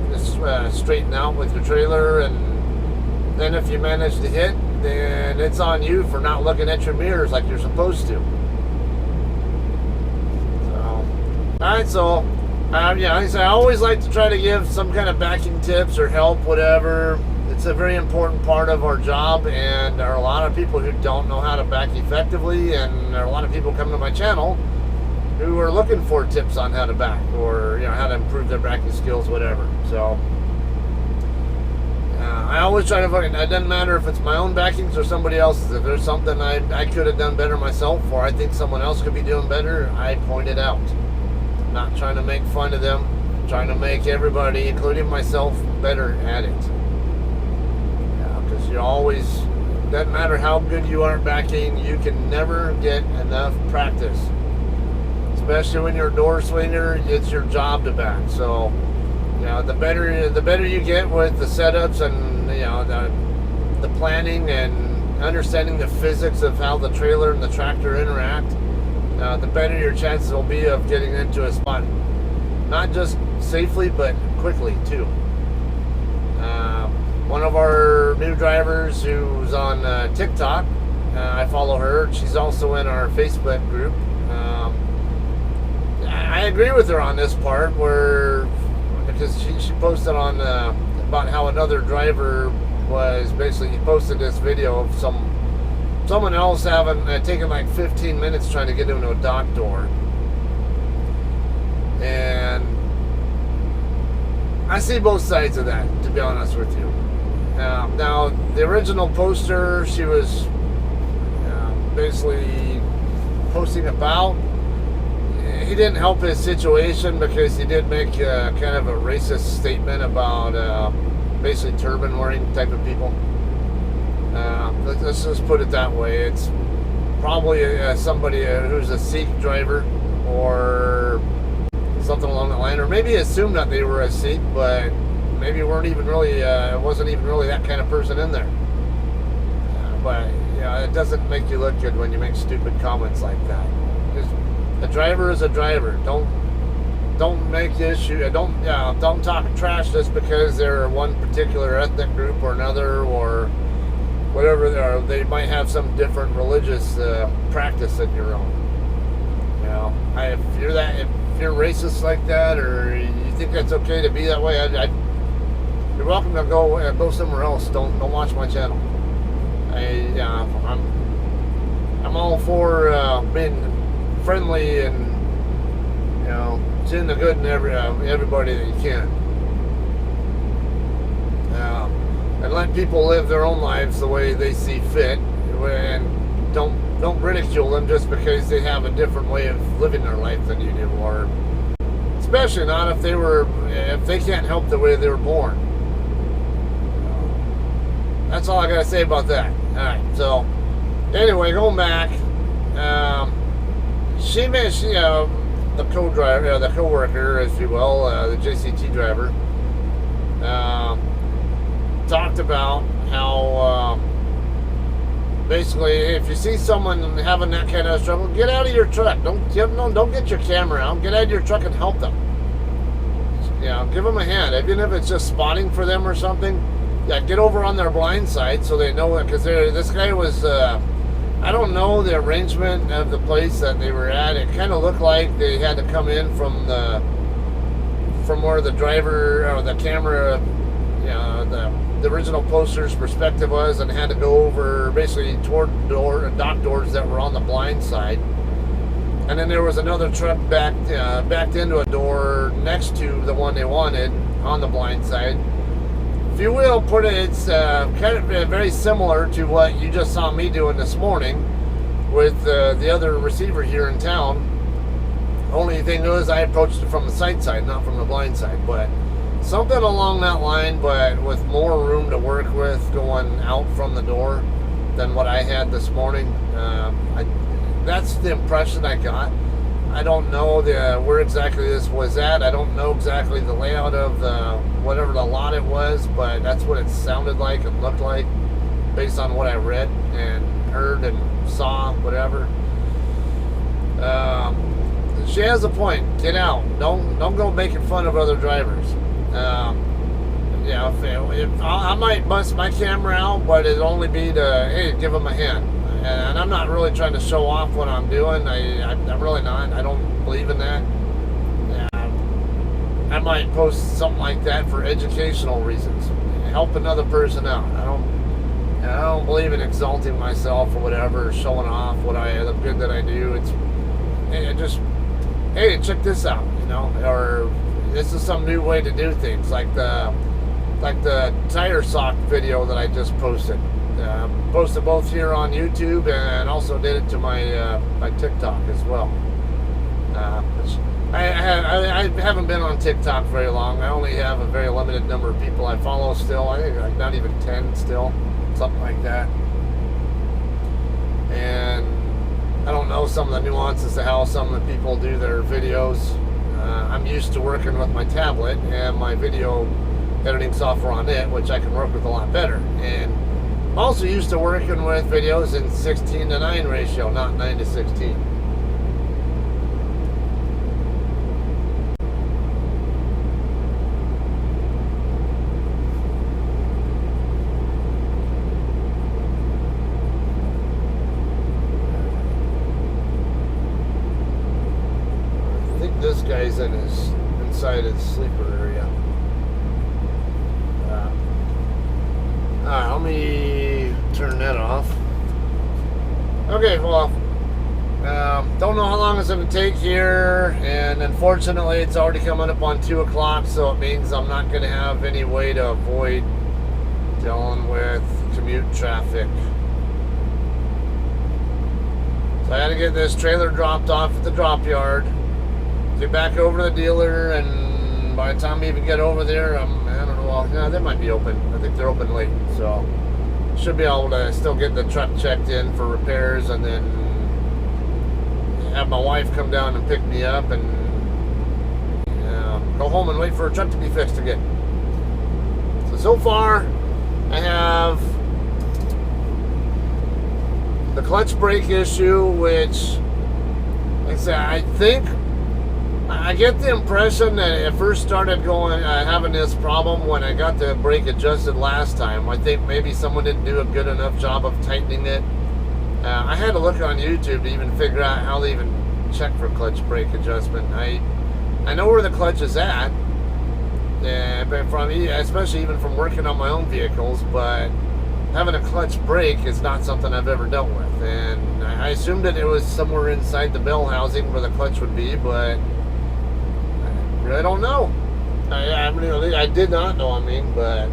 straightened out with your trailer, and then if you manage to hit, then it's on you for not looking at your mirrors like you're supposed to. So, alright, so yeah, like I said, I always like to try to give some kind of backing tips or help, whatever. It's a very important part of our job, and there are a lot of people who don't know how to back effectively, and there are a lot of people coming to my channel who are looking for tips on how to back, or you know, how to improve their backing skills, whatever. So I always try to fucking, it doesn't matter if it's my own backings or somebody else's. If there's something I could have done better myself, or I think someone else could be doing better, I point it out. I'm not trying to make fun of them. I'm trying to make everybody, including myself, better at it. Because you always, doesn't matter how good you are at backing, you can never get enough practice. Especially when you're a door swinger, it's your job to back. So, you know, the better you get with the setups and, you know, the planning and understanding the physics of how the trailer and the tractor interact, the better your chances will be of getting into a spot, not just safely but quickly too. One of our new drivers who's on TikTok, I follow her. She's also in our Facebook group. I agree with her on this part, where because she posted on about how another driver was basically, he posted this video of someone else having taken like 15 minutes trying to get into a dock door, and I see both sides of that, to be honest with you. Now the original poster, she was basically posting about, he didn't help his situation because he did make kind of a racist statement about basically turban wearing type of people. Let's just put it that way. It's probably somebody who's a Sikh driver or something along that line, or maybe assumed that they were a Sikh, but maybe weren't even really, wasn't even really that kind of person in there. But yeah, it doesn't make you look good when you make stupid comments like that. A driver is a driver. Don't make issue. Don't talk trash just because they're one particular ethnic group or another, or whatever they are. They might have some different religious practice than your own. You know, if you're racist like that, or you think that's okay to be that way, you're welcome to go somewhere else. Don't watch my channel. I'm all for being friendly and, you know, seeing the good in everybody that you can, and let people live their own lives the way they see fit, and don't ridicule them just because they have a different way of living their life than you do, or especially not if they can't help the way they were born. That's all I gotta say about that. All right, so anyway, going back. The co-driver, the co-worker, if you will, the JCT driver, talked about how basically, if you see someone having that kind of struggle, get out of your truck. Don't get your camera out. Get out of your truck and help them. You know, give them a hand, even if it's just spotting for them or something. Yeah, get over on their blind side so they know it, because this guy was. I don't know the arrangement of the place that they were at. It kind of looked like they had to come in from where the driver or the camera, the original poster's perspective was, and had to go over basically toward dock doors that were on the blind side. And then there was another truck backed into a door next to the one they wanted on the blind side. If you will put it, it's kind of very similar to what you just saw me doing this morning with the other receiver here in town. Only thing is, I approached it from the sight side, not from the blind side. But something along that line, but with more room to work with going out from the door than what I had this morning. That's the impression I got. I don't know where exactly this was at. I don't know exactly the layout of whatever the lot it was, but that's what it sounded like and looked like based on what I read and heard and saw, whatever. She has a point. Get out. Don't go making fun of other drivers. If I might bust my camera out, but it'd only be to, hey, give them a hand. And I'm not really trying to show off what I'm doing. I'm really not. I don't believe in that. I might post something like that for educational reasons, help another person out. I don't believe in exalting myself or whatever, showing off the good that I do. It's hey, check this out, or this is some new way to do things, like the tire sock video that I just posted. Posted both here on YouTube and also did it to my TikTok as well. I haven't been on TikTok very long. I only have a very limited number of people I follow still. I think like not even 10 still, something like that. And I don't know some of the nuances of how some of the people do their videos. I'm used to working with my tablet and my video editing software on it, which I can work with a lot better. And I'm also used to working with videos in 16:9 ratio, not 9:16. I think this guy's inside his sleeper area. Alright, let me turn that off. Okay, well, don't know how long it's going to take here, and unfortunately it's already coming up on 2 o'clock, so it means I'm not going to have any way to avoid dealing with commute traffic. So I had to get this trailer dropped off at the drop yard, get back over to the dealer, and by the time we even get over there, I don't know, well, they might be open. I think they're open late, so should be able to still get the truck checked in for repairs, and then have my wife come down and pick me up and go home and wait for her truck to be fixed again. So far, I have the clutch brake issue, which, like I said, I get the impression that it first started having this problem when I got the brake adjusted last time. I think maybe someone didn't do a good enough job of tightening it. I had to look on YouTube to even figure out how they even check for clutch brake adjustment. I know where the clutch is at, especially even from working on my own vehicles, but having a clutch brake is not something I've ever dealt with. And I assumed that it was somewhere inside the bell housing where the clutch would be, but I really don't know. I did not know, but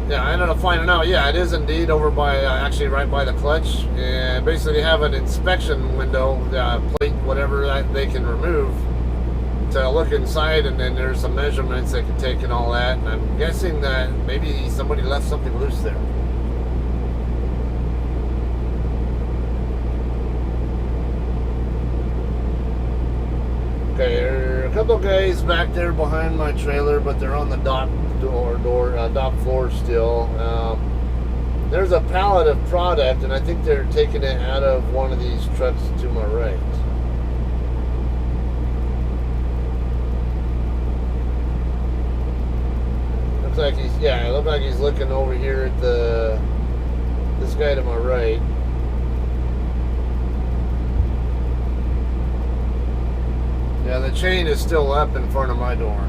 yeah, I ended up finding out, yeah, it is indeed over by, actually right by the clutch, and basically they have an inspection window, plate, whatever that they can remove to look inside, and then there's some measurements they can take and all that, and I'm guessing that maybe somebody left something loose there. Okay, there are a couple of guys back there behind my trailer, but they're on the dock floor still. There's a pallet of product, and I think they're taking it out of one of these trucks to my right. Looks like he's, yeah, it looked like he's looking over here at this guy to my right. Yeah, the chain is still up in front of my door.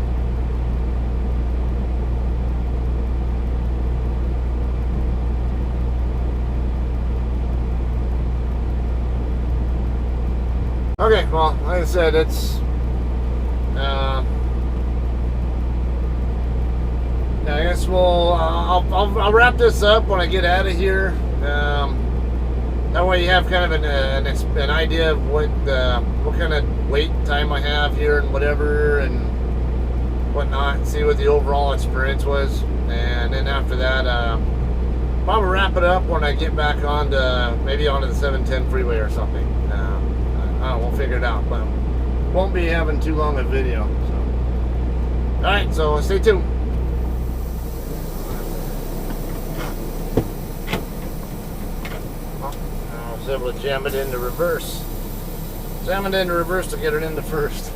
Okay, well, like I said, it's I guess I'll wrap this up when I get out of here. That way you have kind of an idea of what kind of wait time I have here and whatever and whatnot. See what the overall experience was, and then after that, probably wrap it up when I get back onto the 710 freeway or something. I don't know, we'll figure it out, but won't be having too long a video. So, all right, so stay tuned. I was able to jam it into reverse. Jam it into reverse to get it into first.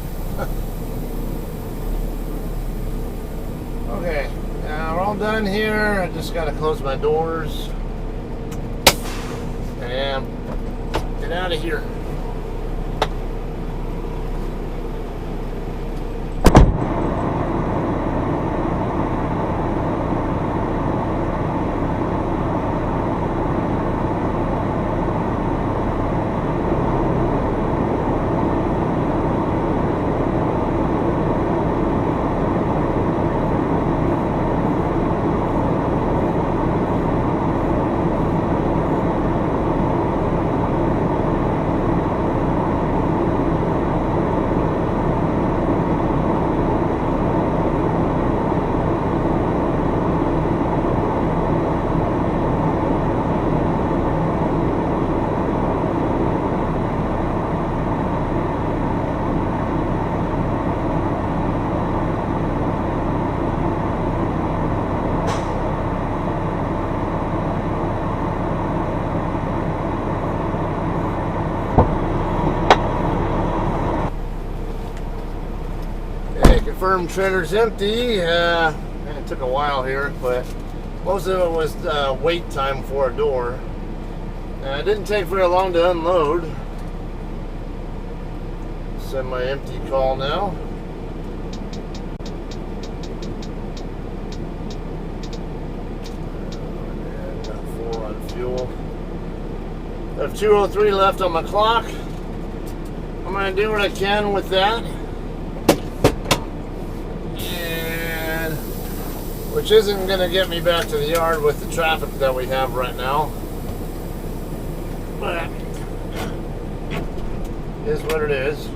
Okay, now we're all done here. I just got to close my doors and get out of here. Confirmed trailer's empty. It took a while here, but most of it was wait time for a door. It didn't take very long to unload. Send my empty call now. And got 4 on fuel. I have 2:03 left on my clock. I'm gonna do what I can with that. Which isn't going to get me back to the yard with the traffic that we have right now. But it is what it is.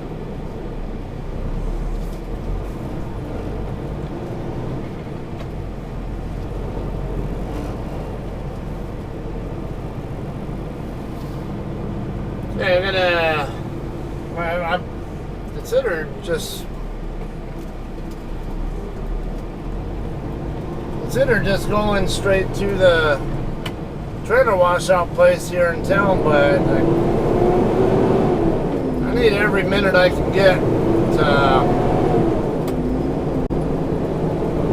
Okay, I considered just going straight to the trailer washout place here in town, but I need every minute I can get to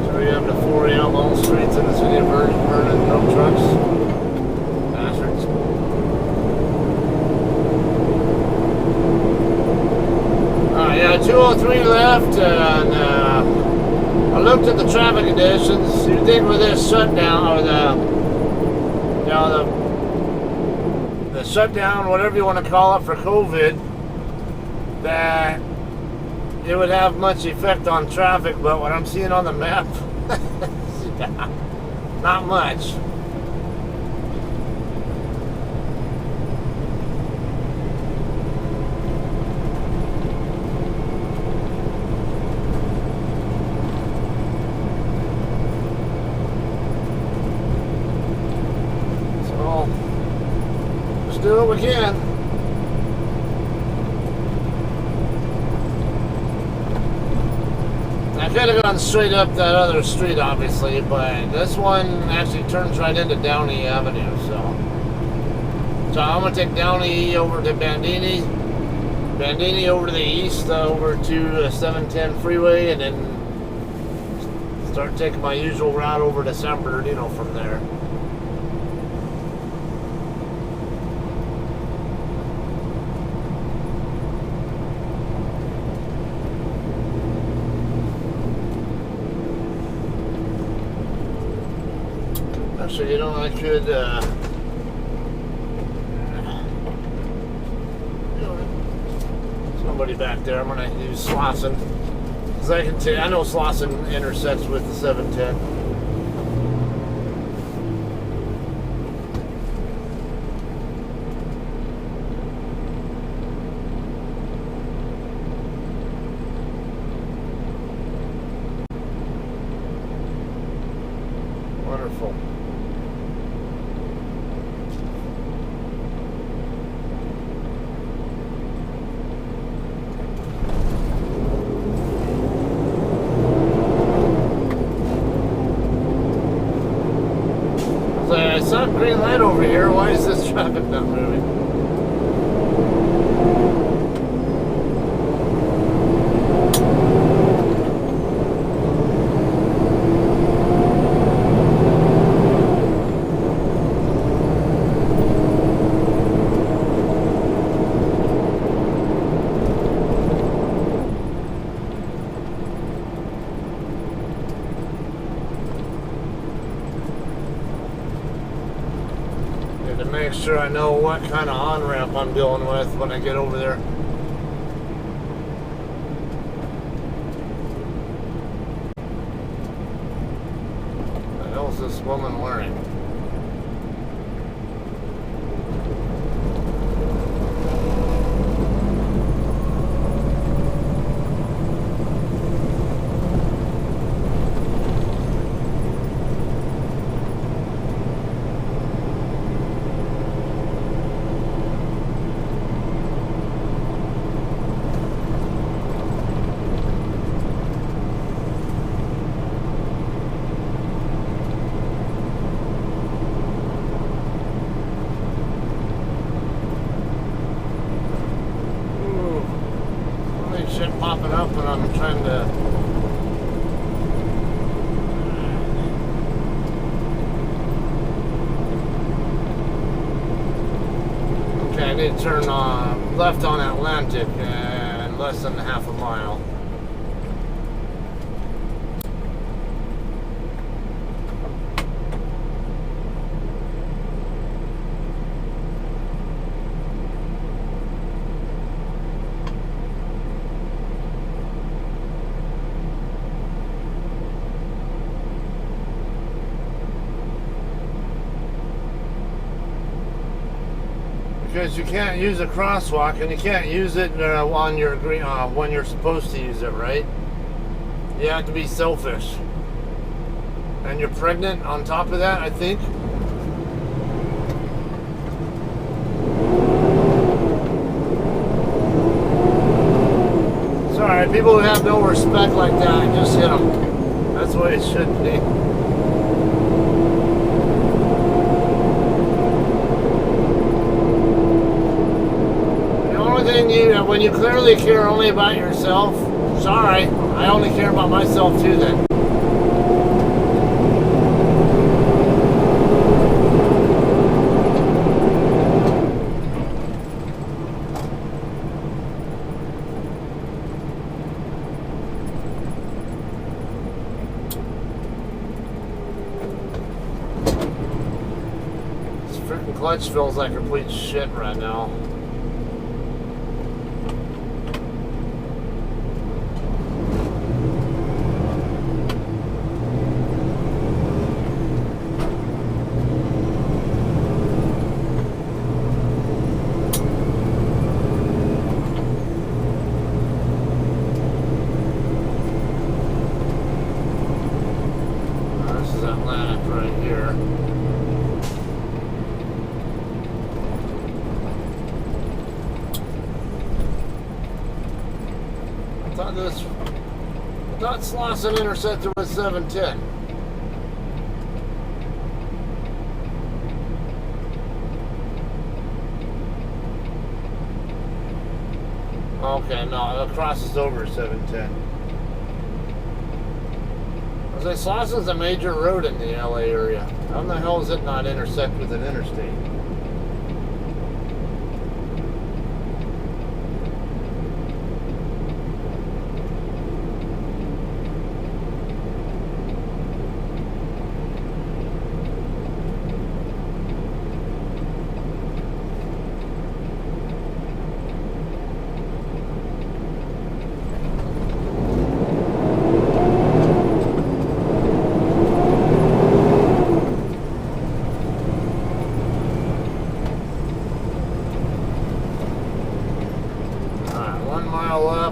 so we have the 4 a.m. all streets in the city of Vernon, no trucks. Bastards. Yeah, 2:03 left, and I looked at the traffic conditions. You'd think with this shutdown, or the shutdown, whatever you want to call it, for COVID, that it would have much effect on traffic. But what I'm seeing on the map, not much. Do what we can. I could have gone straight up that other street, obviously, but this one actually turns right into Downey Avenue, so I'm going to take Downey over to Bandini over to the east, over to 710 freeway, and then Start taking my usual route over to San Bernardino from there. Actually, you know, I could, somebody back there, I'm going to use Slauson. Because I can I know Slauson intersects with the 710. Wonderful. I saw a green light over here. Why is this traffic not moving? To make sure I know what kind of on-ramp I'm dealing with when I get over there. What the hell is this woman wearing? Shit popping up when I'm trying to. Okay, I need to turn left on Atlantic in less than half a mile. Because you can't use a crosswalk, and you can't use it on your green when you're supposed to use it, right? You have to be selfish, and you're pregnant on top of that, I think. Sorry, people who have no respect like that, just hit them. That's the way it should be. When you clearly care only about yourself, sorry, I only care about myself too then. This freaking clutch feels like complete shit right now. I thought Slauson intersected with 710. Okay, no, it crosses over 710. I was like, Slosson's a major road in the LA area. How in the hell does it not intersect with an interstate?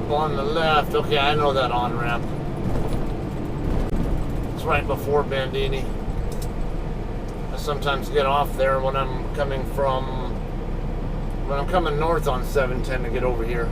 On the left. Okay, I know that on-ramp. It's right before Bandini. I sometimes get off there when I'm coming north on 710 to get over here.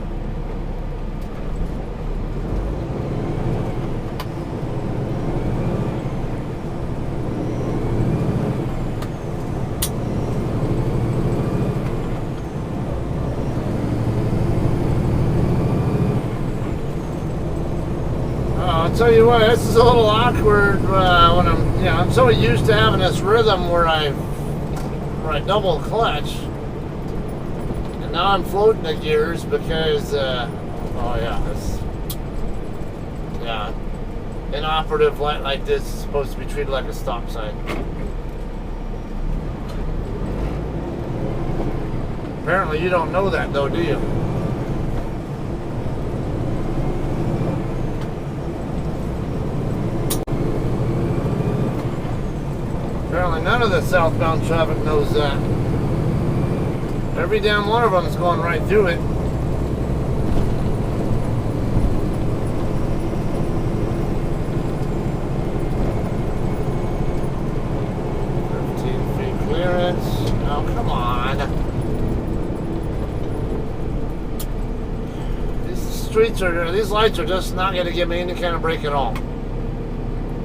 I'll tell you what, this is a little awkward when I'm so used to having this rhythm where I double clutch, and now I'm floating the gears because inoperative light like this is supposed to be treated like a stop sign. Apparently you don't know that though, do you? Apparently none of the southbound traffic knows that. Every damn one of them is going right through it. Oh, come on. These lights are just not going to give me any kind of break at all.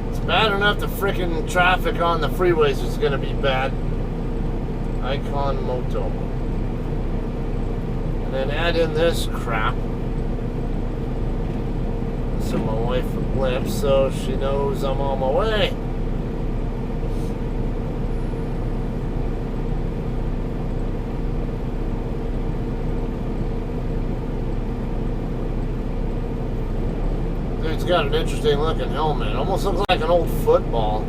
It's bad enough the frickin' traffic on the freeways is going to be bad. Icon Moto. And then add in this crap. So my wife blips so she knows I'm on my way. It's got an interesting looking helmet. It almost looks like an old football.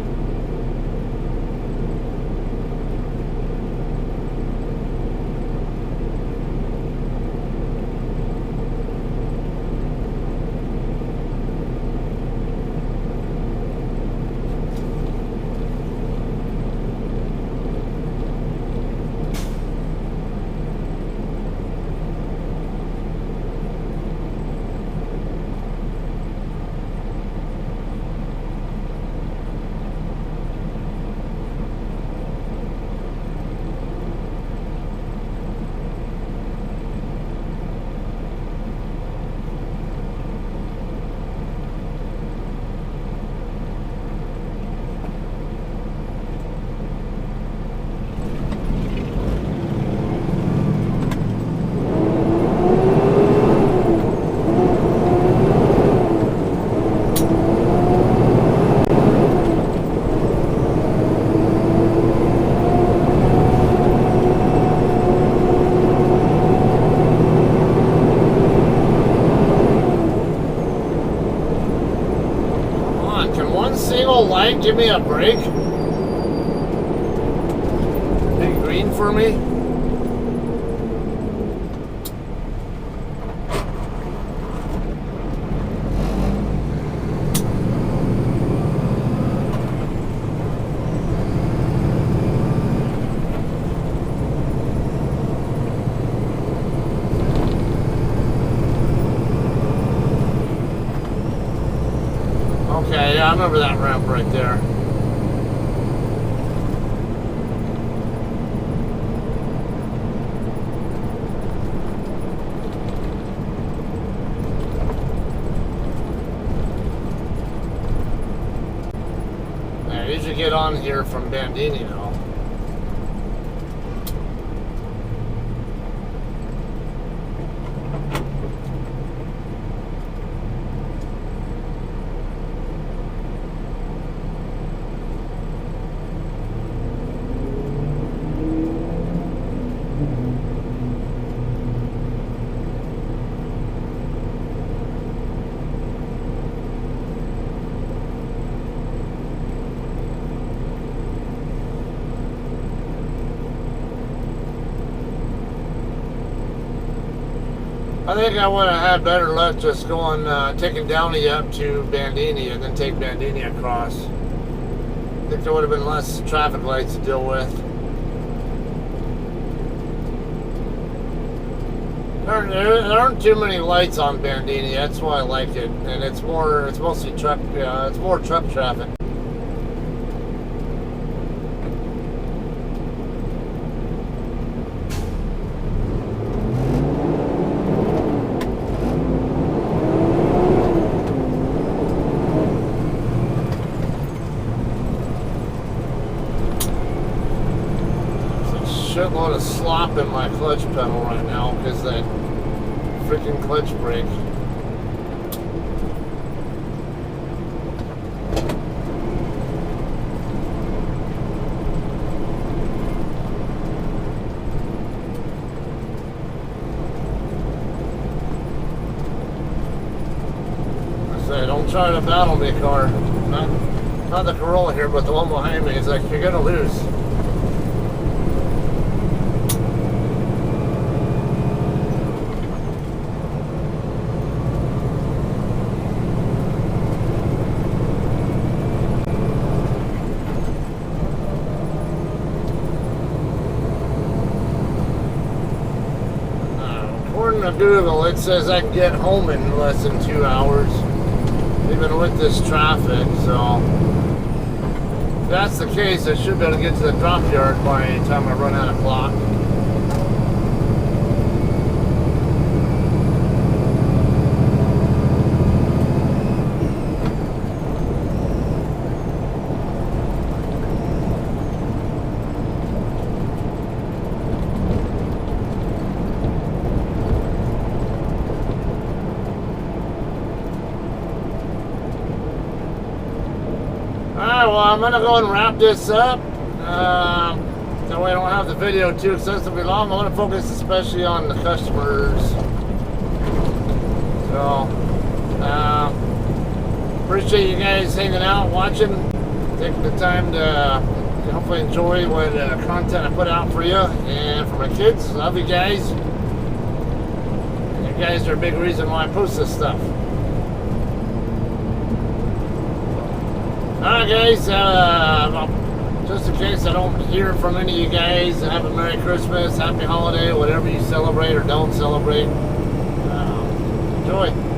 Light, give me a break. Big green for me. Okay, yeah, I remember that ramp right there. I usually get on here from Bandini now. I think I would have had better luck just going, taking Downey up to Bandini and then take Bandini across. I think there would have been less traffic lights to deal with. There aren't too many lights on Bandini. That's why I like it, and it's mostly truck. It's more truck traffic. Shitload of slop in my clutch pedal right now because that freaking clutch brake. I say, don't try to battle me, car. Not the Corolla here, but the one behind me. He's like, you're gonna lose. According to Google, it says I can get home in less than 2 hours, even with this traffic. So, if that's the case, I should be able to get to the drop yard by the time I run out of clock. Alright, well, I'm going to go and wrap this up. That way I don't have the video too excessively long. I want to focus especially on the customers. So, appreciate you guys hanging out, watching, taking the time to hopefully enjoy what content I put out for you and for my kids. Love you guys. You guys are a big reason why I post this stuff. Alright guys, just in case I don't hear from any of you guys, have a Merry Christmas, Happy Holiday, whatever you celebrate or don't celebrate. Enjoy.